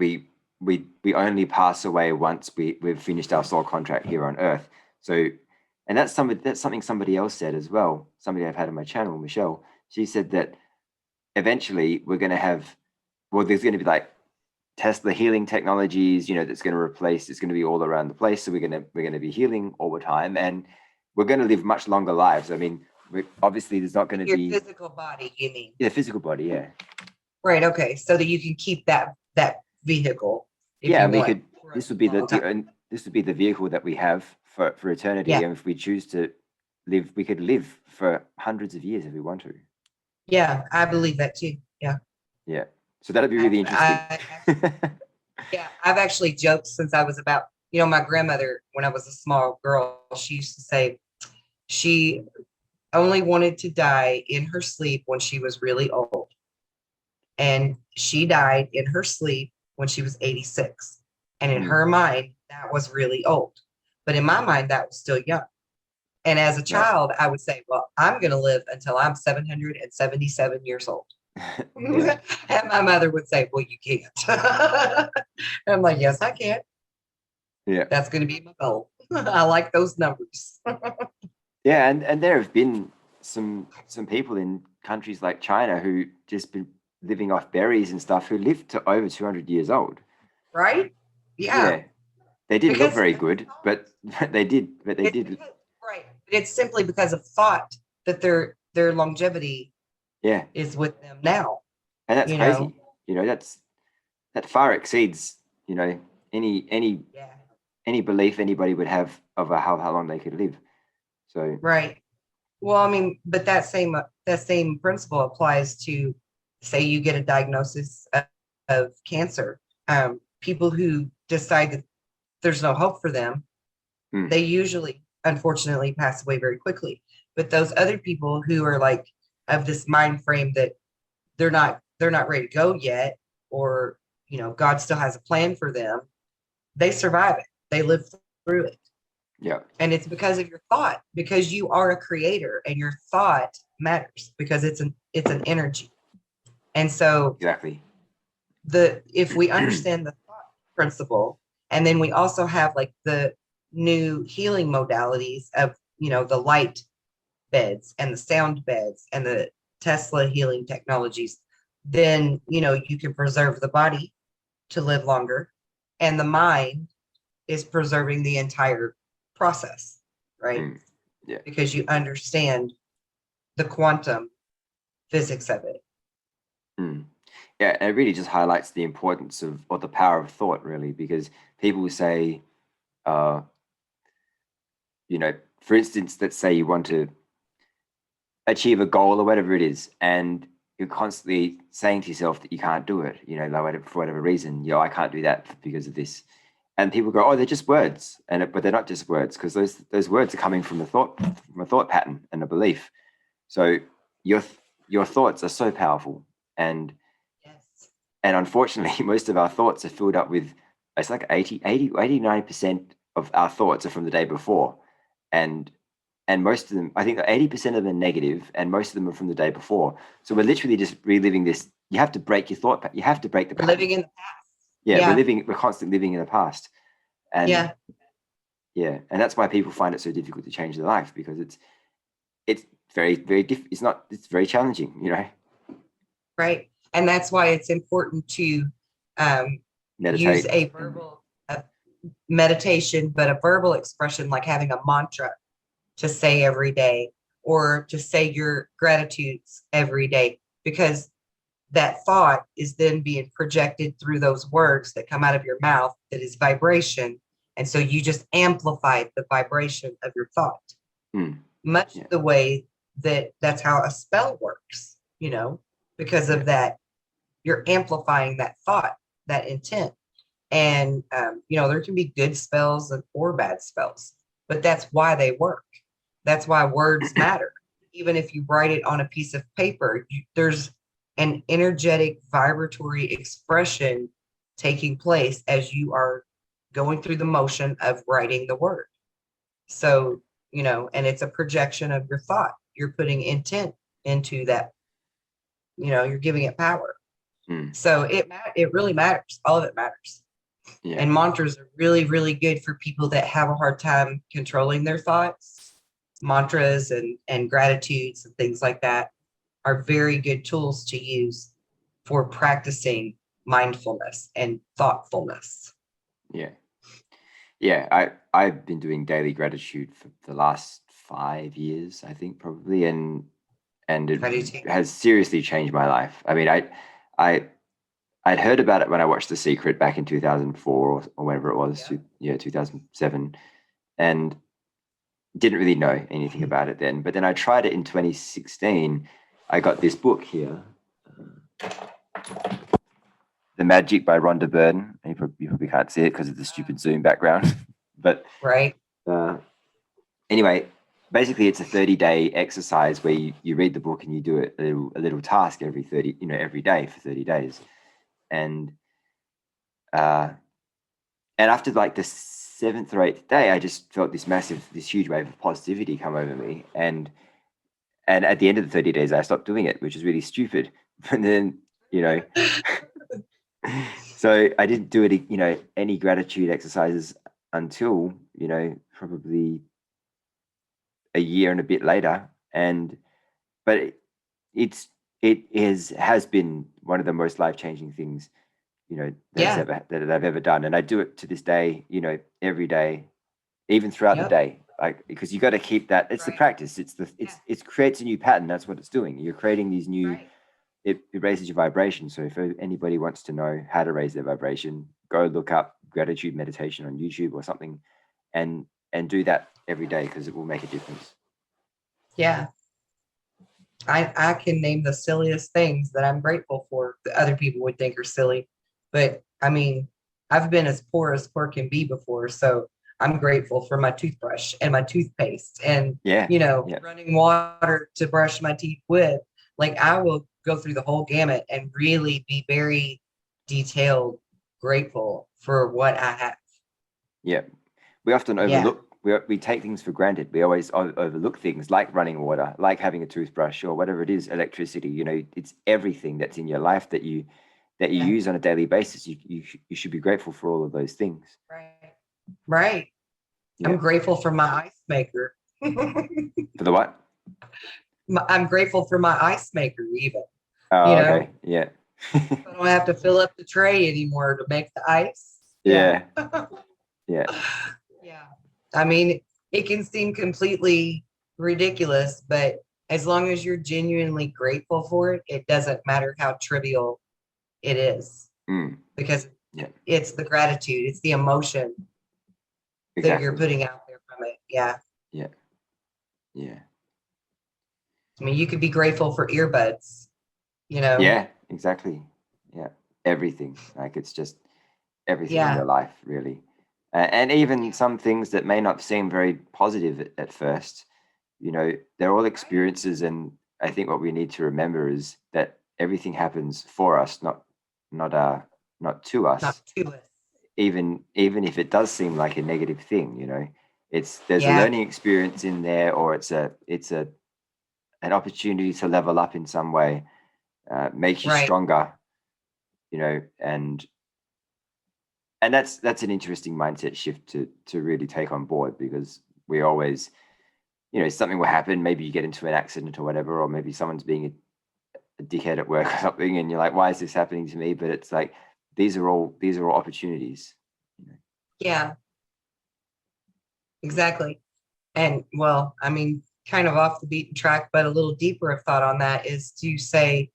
we only pass away once we've finished our soul contract here on Earth. So, and that's something somebody else said as well. Somebody I've had on my channel, Michelle. She said that eventually we're going to have, well, there's going to be like Tesla healing technologies, that's going to replace. It's going to be all around the place. So we're going to be healing all the time, and we're going to live much longer lives. I mean, obviously there's not going to Your be physical body, you mean? yeah, physical body, yeah. Right. Okay. So that you can keep that vehicle if Yeah, you and we want. could. For This would a be long time. this would be the vehicle that we have for eternity. Yeah. And if we choose to live, we could live for hundreds of years if we want to. Yeah, I believe that too. Yeah. Yeah. So that'd be really interesting. Yeah, I've actually joked since I was about, my grandmother, when I was a small girl, she used to say she only wanted to die in her sleep when she was really old. And she died in her sleep when she was 86. And in her mind, that was really old. But in my mind, that was still young. And as a Right. child, I would say, well, I'm going to live until I'm 777 years old. Yeah. And my mother would say, well, you can't. I'm like, yes, I can. Yeah. That's going to be my goal. I like those numbers. Yeah, and there have been some people in countries like China who just been living off berries and stuff who lived to over 200 years old. Right? Yeah. Yeah. They didn't look Because very good, but they did. right. It's simply because of thought that their longevity Yeah. is with them now. And that's you crazy. know? That far exceeds, any Yeah. any belief anybody would have of how long they could live. So Right. Well, I mean, but that same principle applies to, say, you get a diagnosis of cancer. People who decide that there's no hope for them, they usually, unfortunately, pass away very quickly. But those other people who are like of this mind frame that they're not ready to go yet, or God still has a plan for them, they survive it. They live through it. yeah. And it's because of your thought, because you are a creator and your thought matters because it's an energy. And so Exactly. if we understand the thought principle, and then we also have like the new healing modalities of, the light beds and the sound beds and the Tesla healing technologies, then, you can preserve the body to live longer, and the mind is preserving the entire process, right? Yeah. Because you understand the quantum physics of it. Yeah, and it really just highlights the importance of, or the power of thought, really, because people say, for instance, let's say you want to achieve a goal or whatever it is, and you're constantly saying to yourself that you can't do it, for whatever reason, I can't do that because of this. And people go, oh, they're just words. But they're not just words, because those words are coming from a thought pattern and a belief. So your thoughts are so powerful. And Yes. and unfortunately, most of our thoughts are filled up with, it's like 89% of our thoughts are from the day before. And most of them, I think 80% of them are negative, and most of them are from the day before. So we're literally just reliving this. You have to break your thought. You have to break the pattern. Living in the past. Yeah, we're constantly living in the past. And yeah, and that's why people find it so difficult to change their life, because it's very, very it's very challenging, Right. And that's why it's important to meditate. use a verbal meditation, but a verbal expression, like having a mantra to say every day, or to say your gratitudes every day, because that thought is then being projected through those words that come out of your mouth, that is vibration. And so you just amplify the vibration of your thought, much the way that's how a spell works, because of that, you're amplifying that thought, that intent. And, there can be good spells or bad spells, but that's why they work. That's why words matter. Even if you write it on a piece of paper, there's an energetic vibratory expression taking place as you are going through the motion of writing the word. So, and it's a projection of your thought. You're putting intent into that, you're giving it power. So it really matters. All of it matters. Yeah. And mantras are really, really good for people that have a hard time controlling their thoughts. Mantras and gratitudes and things like that are very good tools to use for practicing mindfulness and thoughtfulness. Yeah. Yeah. I've been doing daily gratitude for the last 5 years, I think, probably, and it I do too. has seriously changed my life. I mean, I I'd heard about it when I watched The Secret back in 2004 or whenever it was, Yeah. 2007, and didn't really know anything about it then. But then I tried it in 2016. I got this book here, The Magic by Rhonda Byrne. You probably can't see it because of the stupid Zoom background. But Right. uh, anyway, basically it's a 30-day exercise where you read the book and you do a little task every day for 30 days. And uh, and after like the seventh or eighth day, I just felt this huge wave of positivity come over me. And at the end of the 30 days, I stopped doing it, which is really stupid. And then, you know, so I didn't do it, any gratitude exercises until, probably a year and a bit later. But it has been one of the most life-changing things, Yeah. that I've ever done. And I do it to this day, every day, even throughout the Yep. day, like, because you got to keep that. It's the Right. practice. It creates a new pattern. That's what it's doing. You're creating these new. Right. It raises your vibration. So if anybody wants to know how to raise their vibration, go look up gratitude meditation on YouTube or something, and do that every day, because it will make a difference. Yeah. I can name the silliest things that I'm grateful for that other people would think are silly. But I mean, I've been as poor can be before. So I'm grateful for my toothbrush and my toothpaste and, Yeah. Yeah. running water to brush my teeth with. Like I will go through the whole gamut and really be very detailed, grateful for what I have. Yeah. We often Yeah. overlook. We take things for granted. We always overlook things like running water, like having a toothbrush, or whatever it is, electricity. It's everything that's in your life that you Yeah. use on a daily basis. You should be grateful for all of those things. Right. Right. Yeah. I'm grateful for my ice maker. For the what? I'm grateful for my ice maker, even. Oh, You know, okay. Yeah. I don't have to fill up the tray anymore to make the ice. Yeah. Yeah. Yeah. I mean, it can seem completely ridiculous, but as long as you're genuinely grateful for it, it doesn't matter how trivial it is, Mm. because Yeah. it's the gratitude, it's the emotion that you're Exactly. putting out there from it. Yeah. Yeah. Yeah. I mean, you could be grateful for earbuds, you know? Yeah. Exactly. Yeah. Everything. Like, it's just everything in Yeah. your life, really. And even Yeah. some things that may not seem very positive at first, they're all experiences. And I think what we need to remember is that everything happens for us, not not to us. Not to us. Even if it does seem like a negative thing, there's a Yeah. learning experience in there, or it's an opportunity to level up in some way, make you Right. stronger, and that's an interesting mindset shift to really take on board, because we always, something will happen. Maybe you get into an accident or whatever, or maybe someone's being a dickhead at work or something, and you're like, why is this happening to me? But it's like, these are all opportunities. Yeah, exactly. And well, I mean, kind of off the beaten track, but a little deeper of thought on that is to say,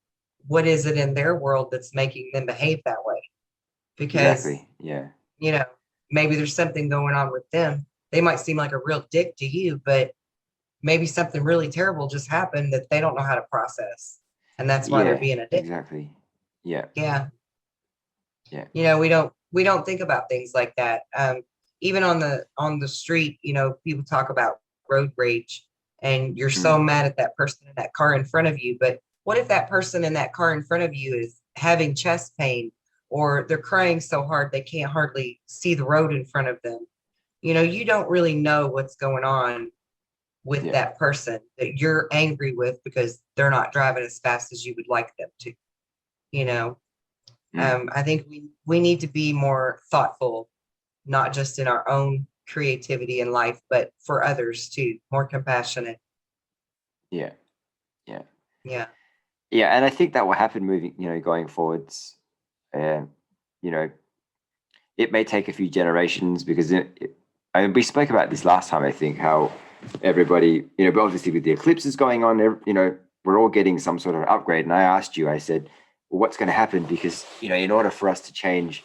what is it in their world that's making them behave that way? Because, Exactly. Yeah. you know, maybe there's something going on with them. They might seem like a real dick to you, but maybe something really terrible just happened that they don't know how to process. And that's why they're Yeah. being a dick. Exactly. Yeah. Yeah. Yeah. We don't think about things like that. Even on the street, people talk about road rage, and you're so Mm. mad at that person in that car in front of you. But what if that person in that car in front of you is having chest pain, or they're crying so hard they can't hardly see the road in front of them? You don't really know what's going on with Yeah. that person that you're angry with because they're not driving as fast as you would like them to, you know? Mm. I think we need to be more thoughtful, not just in our own creativity in life, but for others too, more compassionate. Yeah. Yeah. Yeah. Yeah. And I think that will happen moving, going forwards. Uh, you know, it may take a few generations because we spoke about this last time, I think, how everybody, but obviously with the eclipses going on, we're all getting some sort of upgrade. And I asked you, I said, well, what's going to happen? Because, in order for us to change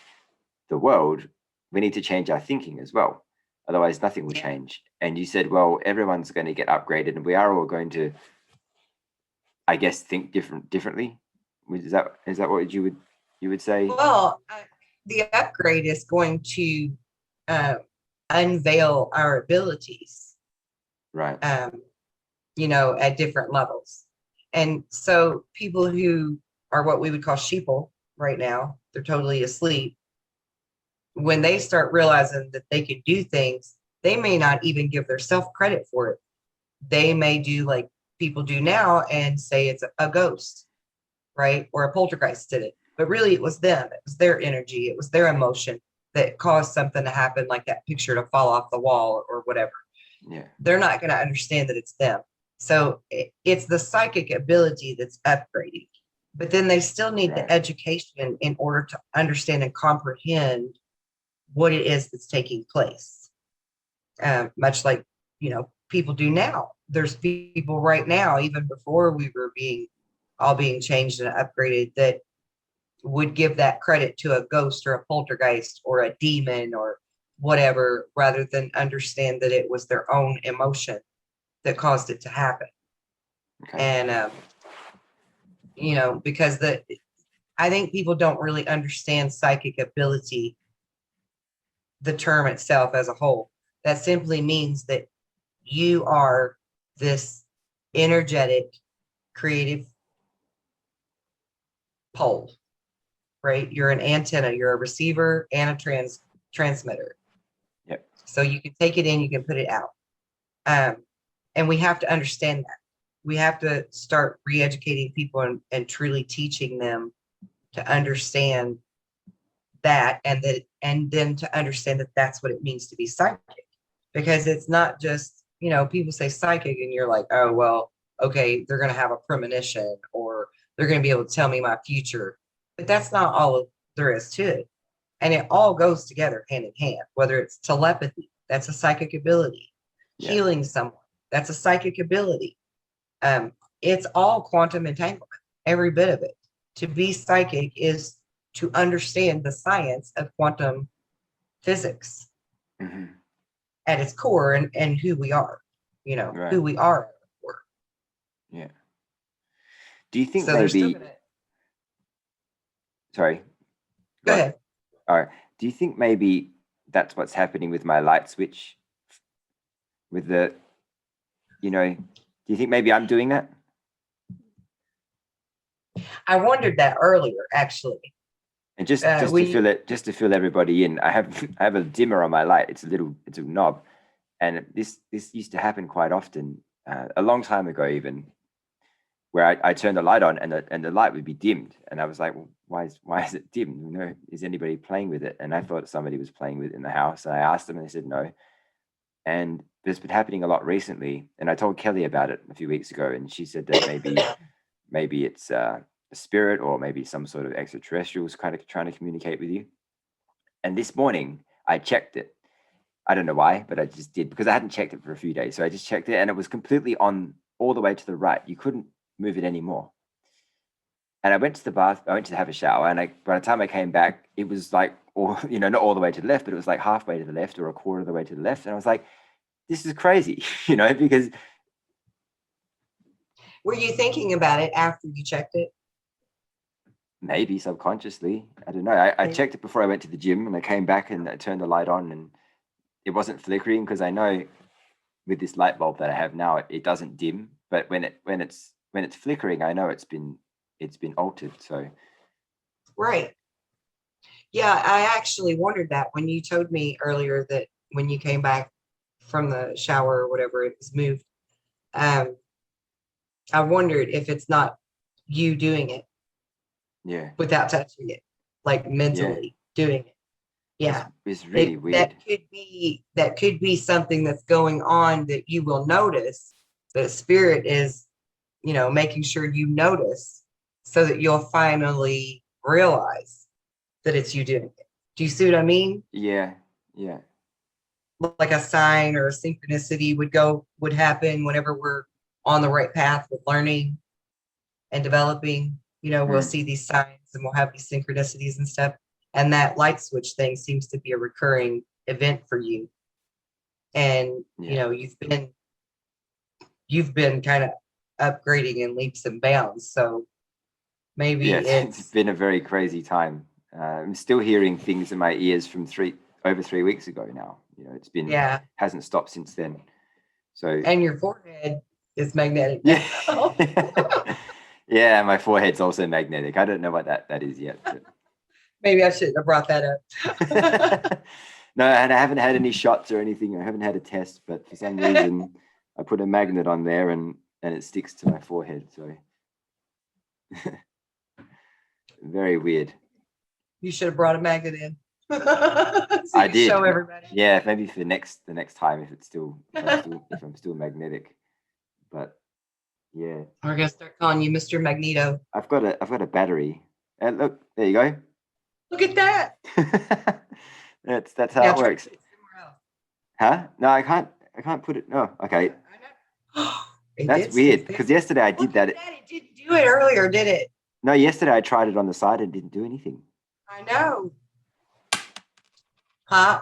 the world, we need to change our thinking as well. Otherwise, nothing will Yeah. change. And you said, well, everyone's going to get upgraded and we are all going to, I guess, think differently. Is that what you would say? Well, the upgrade is going to uh, unveil our abilities, Right. um, at different levels. And so people who are what we would call sheeple right now, they're totally asleep. When they start realizing that they can do things, they may not even give themselves credit for it. They may do like people do now and say it's a ghost, right? Or a poltergeist did it. But really, it was them. It was their energy. It was their emotion that caused something to happen, like that picture to fall off the wall or whatever. Yeah. They're not going to understand that it's them. So it's the psychic ability that's upgrading. But then they still need the Right. education in order to understand and comprehend what it is that's taking place. Much like, people do now. There's people right now, even before we were all being changed and upgraded, that would give that credit to a ghost or a poltergeist or a demon or whatever, rather than understand that it was their own emotion that caused it to happen. Okay. And because I think people don't really understand psychic ability, the term itself as a whole. That simply means that you are this energetic, creative pole, right? You're an antenna, you're a receiver and a transmitter. Yep. So you can take it in, you can put it out. And we have to understand that. We have to start re-educating people and truly teaching them to understand that, and then to understand that that's what it means to be psychic. Because it's not just, people say psychic and you're like, oh, well, okay, they're going to have a premonition or they're going to be able to tell me my future. But that's not all there is to it. And it all goes together hand in hand, whether it's telepathy, that's a psychic ability, Yeah. healing someone, that's a psychic ability. It's all quantum entanglement, every bit of it. To be psychic is to understand the science of quantum physics Mm-hmm. at its core, and who we are, Right. who we are at our core. Yeah. Do you think So they're still maybe? gonna Sorry. go Go on. ahead. All right. Do you think maybe that's what's happening with my light switch? With do you think maybe I'm doing that? I wondered that earlier, actually. And just to We fill everybody in, I have a dimmer on my light. It's a knob, and this used to happen quite often, a long time ago even, where I turn the light on and the light would be dimmed, and I was like, well, why is it dimmed? Is anybody playing with it? And I thought somebody was playing with it in the house. And I asked them, and they said no. And it's been happening a lot recently. And I told Kelly about it a few weeks ago, and she said that maybe it's a spirit or maybe some sort of extraterrestrials kind of trying to communicate with you. And this morning I checked it. I don't know why, but I just did because I hadn't checked it for a few days. So I just checked it, and it was completely on all the way to the right. You couldn't move it anymore. And I went to the bath. I went to have a shower, and by the time I came back, it was like, not all the way to the left, but it was like halfway to the left or a quarter of the way to the left. And I was like, this is crazy, because Were you thinking about it after you checked it? maybe subconsciously, I don't know. I Yeah. checked it before I went to the gym, and I came back and I turned the light on, and it wasn't flickering because I know with this light bulb that I have now, it doesn't dim. But when it's flickering, I know it's been altered. So Right. Yeah, I actually wondered that when you told me earlier that when you came back from the shower or whatever, it was moved. Um, I wondered if it's not you doing it yeah, without touching it. like Yeah. mentally doing it. Yeah. It's really weird. That could be something that's going on that you will notice. The spirit is, making sure you notice so that you'll finally realize that it's you doing it. Do you see what I mean? Yeah. Yeah. Like a sign or a synchronicity would happen whenever we're on the right path with learning and developing. We'll Mm. see these signs and we'll have these synchronicities and stuff. And that light switch thing seems to be a recurring event for you. And Yeah. you've been kind of upgrading in leaps and bounds. So maybe Yeah. It's it's been a very crazy time. I'm still hearing things in my ears from over 3 weeks ago now. It's been yeah. hasn't stopped since then. So And your forehead is magnetic yeah. now. Yeah, my forehead's also magnetic. I don't know what that is yet. But... Maybe I shouldn't have brought that up. No, and I haven't had any shots or anything. I haven't had a test, but for some reason I put a magnet on there and it sticks to my forehead. So very weird. You should have brought a magnet in. So I did. show everybody. Yeah, maybe for the next time if I'm still magnetic. But yeah. We're gonna start calling you Mr. Magneto. I've got a battery. And look, there you go. Look at that. That's how Now it try to works. put it somewhere else. Huh? No, I can't put it. No, okay. I know. That's weird because yesterday I did that. It didn't do it earlier, did it? No, yesterday I tried it on the side and didn't do anything. I know. Huh?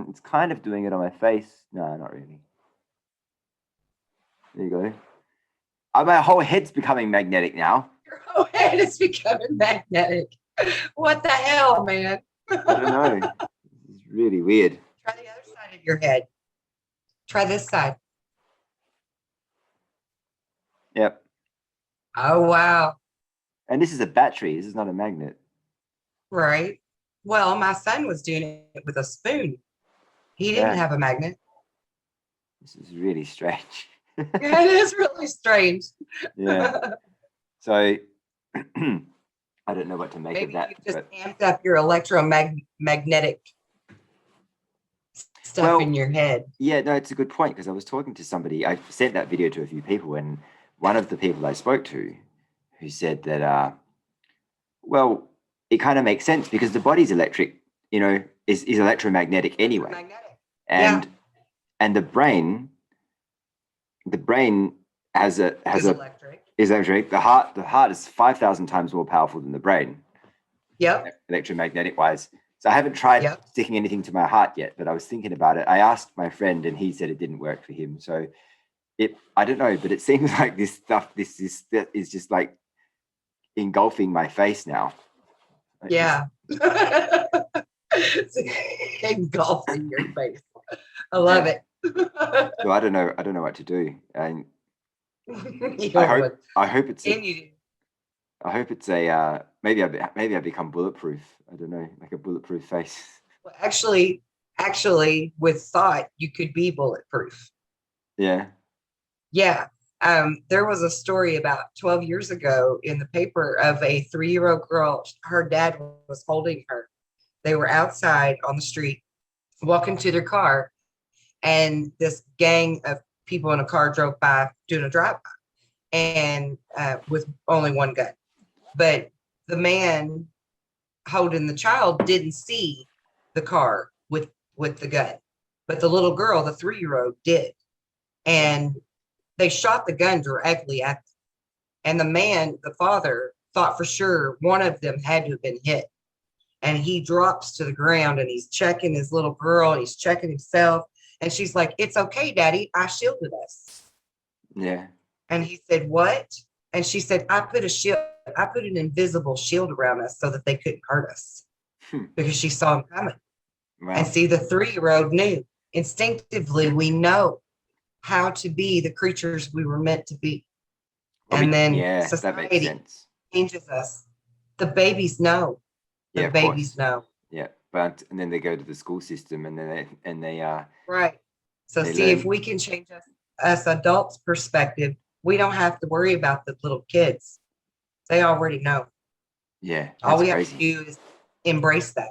It's kind of doing it on my face. No, not really. There you go. My whole head's becoming magnetic now. Your whole head is becoming magnetic. What the hell, man? I don't know. It's really weird. Try the other side of your head. Try this side. Yep. Oh, wow. And this is a battery. This is not a magnet. Right. Well, my son was doing it with a spoon. He didn't have a magnet. This is really strange. Yeah, it is really strange. Yeah. So I don't know what to make Maybe of that. you just amped up your electromagnetic stuff in your head. Yeah, no, it's a good point because I was talking to somebody. I sent that video to a few people, and one of the people I spoke to who said that, well, it kind of makes sense because the body's electric, is electromagnetic anyway. And the brain is electric. The heart is 5,000 times more powerful than the brain. Yep. Electromagnetic wise. So I haven't tried sticking anything to my heart yet, but I was thinking about it. I asked my friend and he said it didn't work for him. So I don't know, but it seems like this stuff, this is just like engulfing my face now. Yeah. Engulfing your face. I love it. So I don't know what to do. And I hope it's a maybe I become bulletproof. I don't know, like a bulletproof face. Well, actually, with thought, you could be bulletproof. Yeah. Yeah. There was a story about 12 years ago in the paper of a 3-year-old girl. Her dad was holding her. They were outside on the street, walking to their car, and this gang of people in a car drove by doing a drive-by, and with only one gun. But the man holding the child didn't see the car with the gun, but the little girl, the 3-year-old, did, and they shot the gun directly at them. And the man, the father, thought for sure one of them had to have been hit. And he drops to the ground and he's checking his little girl and he's checking himself. And she's like, "It's okay, Daddy. I shielded us." Yeah. And he said, "What?" And she said, I put an invisible shield around us so that they couldn't hurt us because she saw him coming. Wow. And see, the 3-year-old knew. Instinctively, we know how to be the creatures we were meant to be. And then society changes us. The babies know. The babies know. Yeah, and then they go to the school system, and then they right. So see if we can change us adults' perspective. We don't have to worry about the little kids. They already know. Yeah, All that's we have to crazy. do is embrace that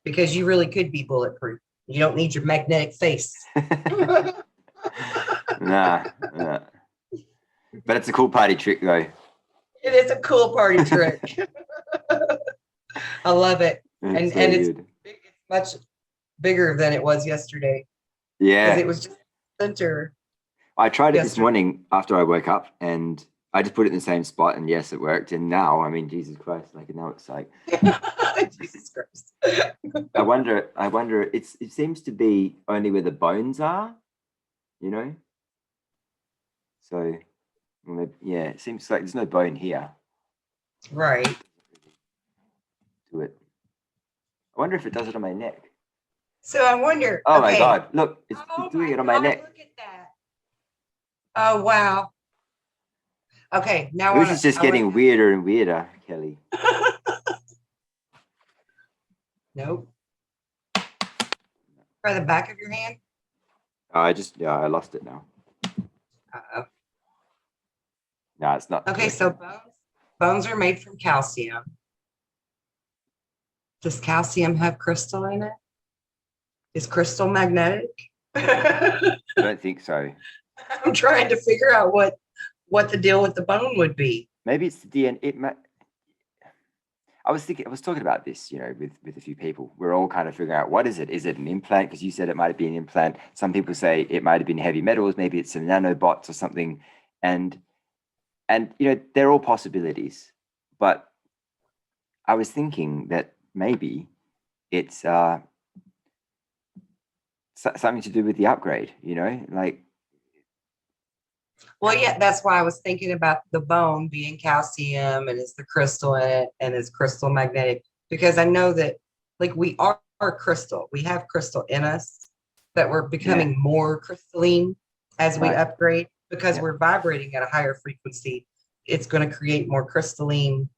because you really could be bulletproof. You don't need your magnetic face. It Nah, nah. But it's a cool party trick though. is a cool party trick. I love it. It's And so it's good. big, it's much bigger than it was yesterday because Yeah. it was just center I tried it this yesterday. morning after I woke up and I just put it in the same spot and yes, it worked. And now, I mean, Jesus Christ, like now it's like Jesus Christ. I wonder, it seems to be only where the bones are, you know? So well, yeah, it seems like there's no bone here Right. to it. I wonder if it does it on my neck. So I wonder, Oh my okay. God, look, it's Oh doing my it on my God, neck. look at that. Oh wow. Okay, now This is just I want getting weirder and weirder, Kelly. to nope. By the back of your hand. Oh, yeah, I lost it now. Uh-oh. No, it's not. Okay, so Working. bones are made from calcium. Does calcium have crystal in it? Is crystal magnetic? I don't think so. I'm trying to figure out what the deal with the bone would be. Maybe it's the DNA. I was talking about this, with a few people. We're all kind of figuring out what is it? Is it an implant? Because you said it might be an implant. Some people say it might have been heavy metals. Maybe it's some nanobots or something. And they're all possibilities. But I was thinking that maybe it's something to do with the upgrade. Like Well, yeah, that's why I was thinking about the bone being calcium and is the crystal in it and is crystal magnetic because I know that like we are crystal. We have crystal in us that we're yeah, becoming more crystalline as we right, upgrade because yeah, we're vibrating at a higher frequency. It's going to create more crystalline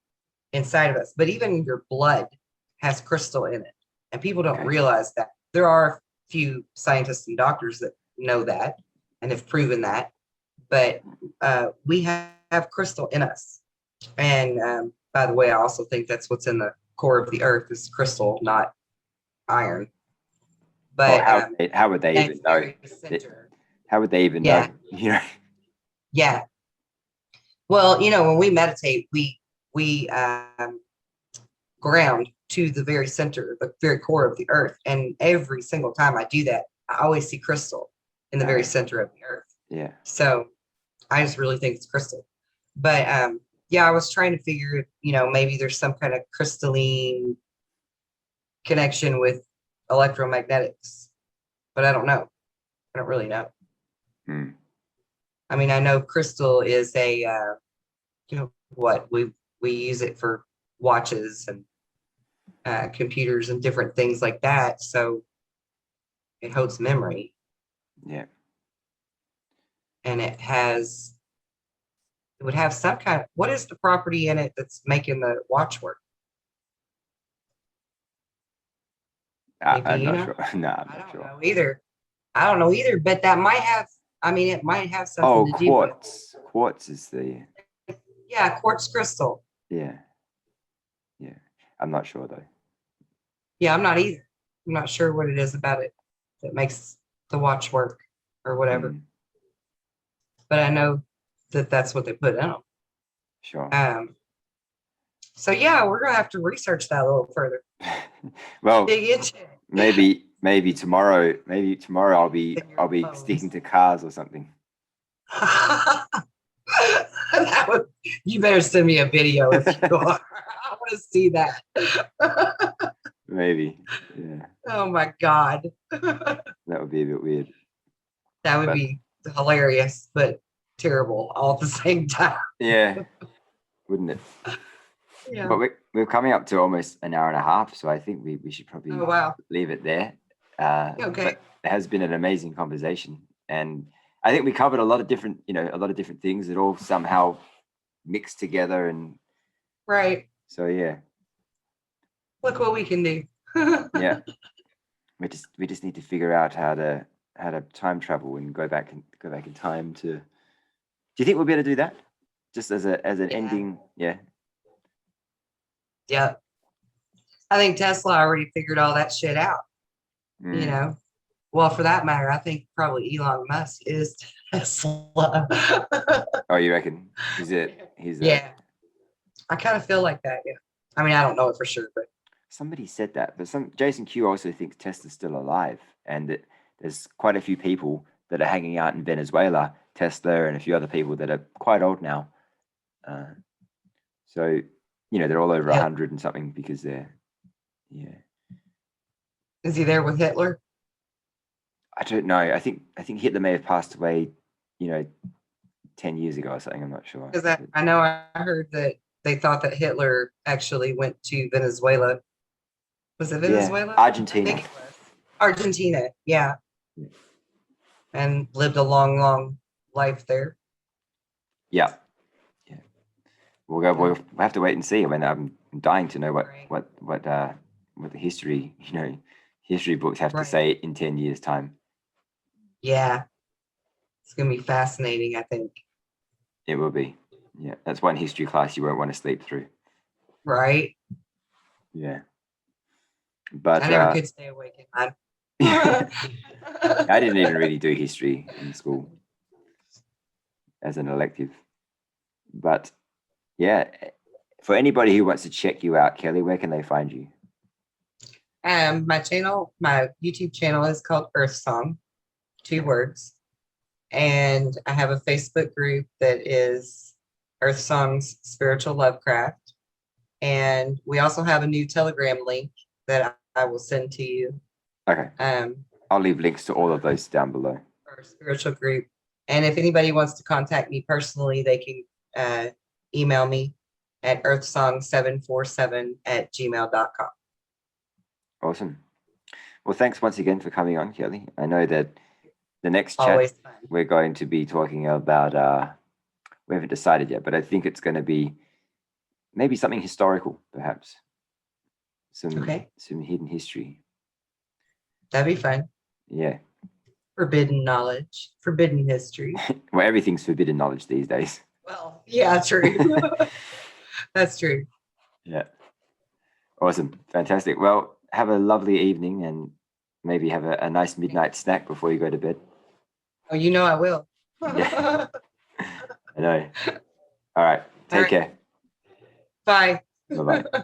inside of us. But even your blood has crystal in it. And people don't okay, realize that. There are a few scientists and doctors that know that and have proven that. But we have crystal in us. And by the way, I also think that's what's in the core of the earth is crystal, not iron. Well, But how would they and even it's know? very center. How would they even know? Yeah. Yeah. Well, when we meditate, we ground to the very center, the very core of the earth. And every single time I do that, I always see crystal in the very uh, center of the earth. yeah, So I just really think it's crystal. But yeah, I was trying to figure, maybe there's some kind of crystalline connection with electromagnetics, but I don't know. I don't really know. hmm. I mean, I know crystal is a, what we use it for watches and computers and different things like that. So it holds memory Yeah. and it would have some kind of, what is the property in it that's making the watch work? Maybe I'm not sure. No, I'm I not don't sure. know either. I don't know either, but that might have, I mean, it might have something Oh, to do with, quartz. Quartz is the yeah, quartz crystal. yeah, yeah. I'm not sure though. Yeah, I'm not either. I'm not sure what it is about it that makes the watch work or whatever, Hmm, but I know that that's what they put in them. sure. So yeah, we're gonna have to research that a little further. Well, Dig into it. maybe tomorrow In your I'll be sticking bones. to cars or something. That would, you better send me a video if you are. I want to see that. Maybe. Yeah. Oh my God. That would be a bit weird. That would But be hilarious, but terrible all at the same time. yeah, wouldn't it? Yeah. But we're coming up to almost an hour and a half, so I think we should probably Oh wow. leave it there. Okay. But it has been an amazing conversation, and I think we covered a lot of different things that all somehow mixed together, and Right. so yeah, Look what we can do. yeah. We just need to figure out how to time travel and go back in time to. Do you think we'll be able to do that? Just as an Yeah. ending, yeah. Yeah. I think Tesla already figured all that shit out, you Mm. know. Well, for that matter, I think probably Elon Musk is Tesla. Oh, you reckon? He's a Yeah, I kind of feel like that. Yeah. I mean, I don't know it for sure, but somebody said that, but some Jason Q also thinks Tesla's still alive, and that there's quite a few people that are hanging out in Venezuela, Tesla, and a few other people that are quite old now. Uh, so, they're all over yeah. 100 and something because they're, yeah. Is he there with Hitler? I don't know. I think Hitler may have passed away, you know, 10 years ago or something. I'm not sure. Because I know I heard that they thought that Hitler actually went to Venezuela. Was it Yeah, Venezuela? I Argentina. think it was. Argentina, yeah. Yeah. And lived a long, long life there. Yeah. Yeah. We'll go. Yeah. We'll have to wait and see. I mean, I'm dying to know Right. what the history books have to Right. say in 10 years' time. Yeah. It's gonna be fascinating, I think. It will be. Yeah, that's one history class you won't want to sleep through. Right. Yeah, but I never could stay awake at night. I didn't even really do history in school as an elective. But yeah, for anybody who wants to check you out, Kelly, where can they find you? My YouTube channel is called Earth Song, 2 words. And I have a Facebook group that is Earth Songs Spiritual Lovecraft. And we also have a new Telegram link that I will send to you. Okay, I'll leave links to all of those down below. Our spiritual group. And if anybody wants to contact me personally, they can email me at earthsong747@gmail.com. Awesome. Well, thanks once again for coming on, Kelly. I know that the next chat Always fun. we're going to be talking about, we haven't decided yet, but I think it's going to be maybe something historical, perhaps. Some hidden history. That'd be fun. Yeah. Forbidden knowledge, forbidden history. Well, everything's forbidden knowledge these days. Well, yeah, true. That's true. Yeah. Awesome. Fantastic. Well, have a lovely evening and maybe have a nice midnight snack before you go to bed. Oh, you know I will. Yeah. I know. All right. Take care. Bye. Bye-bye.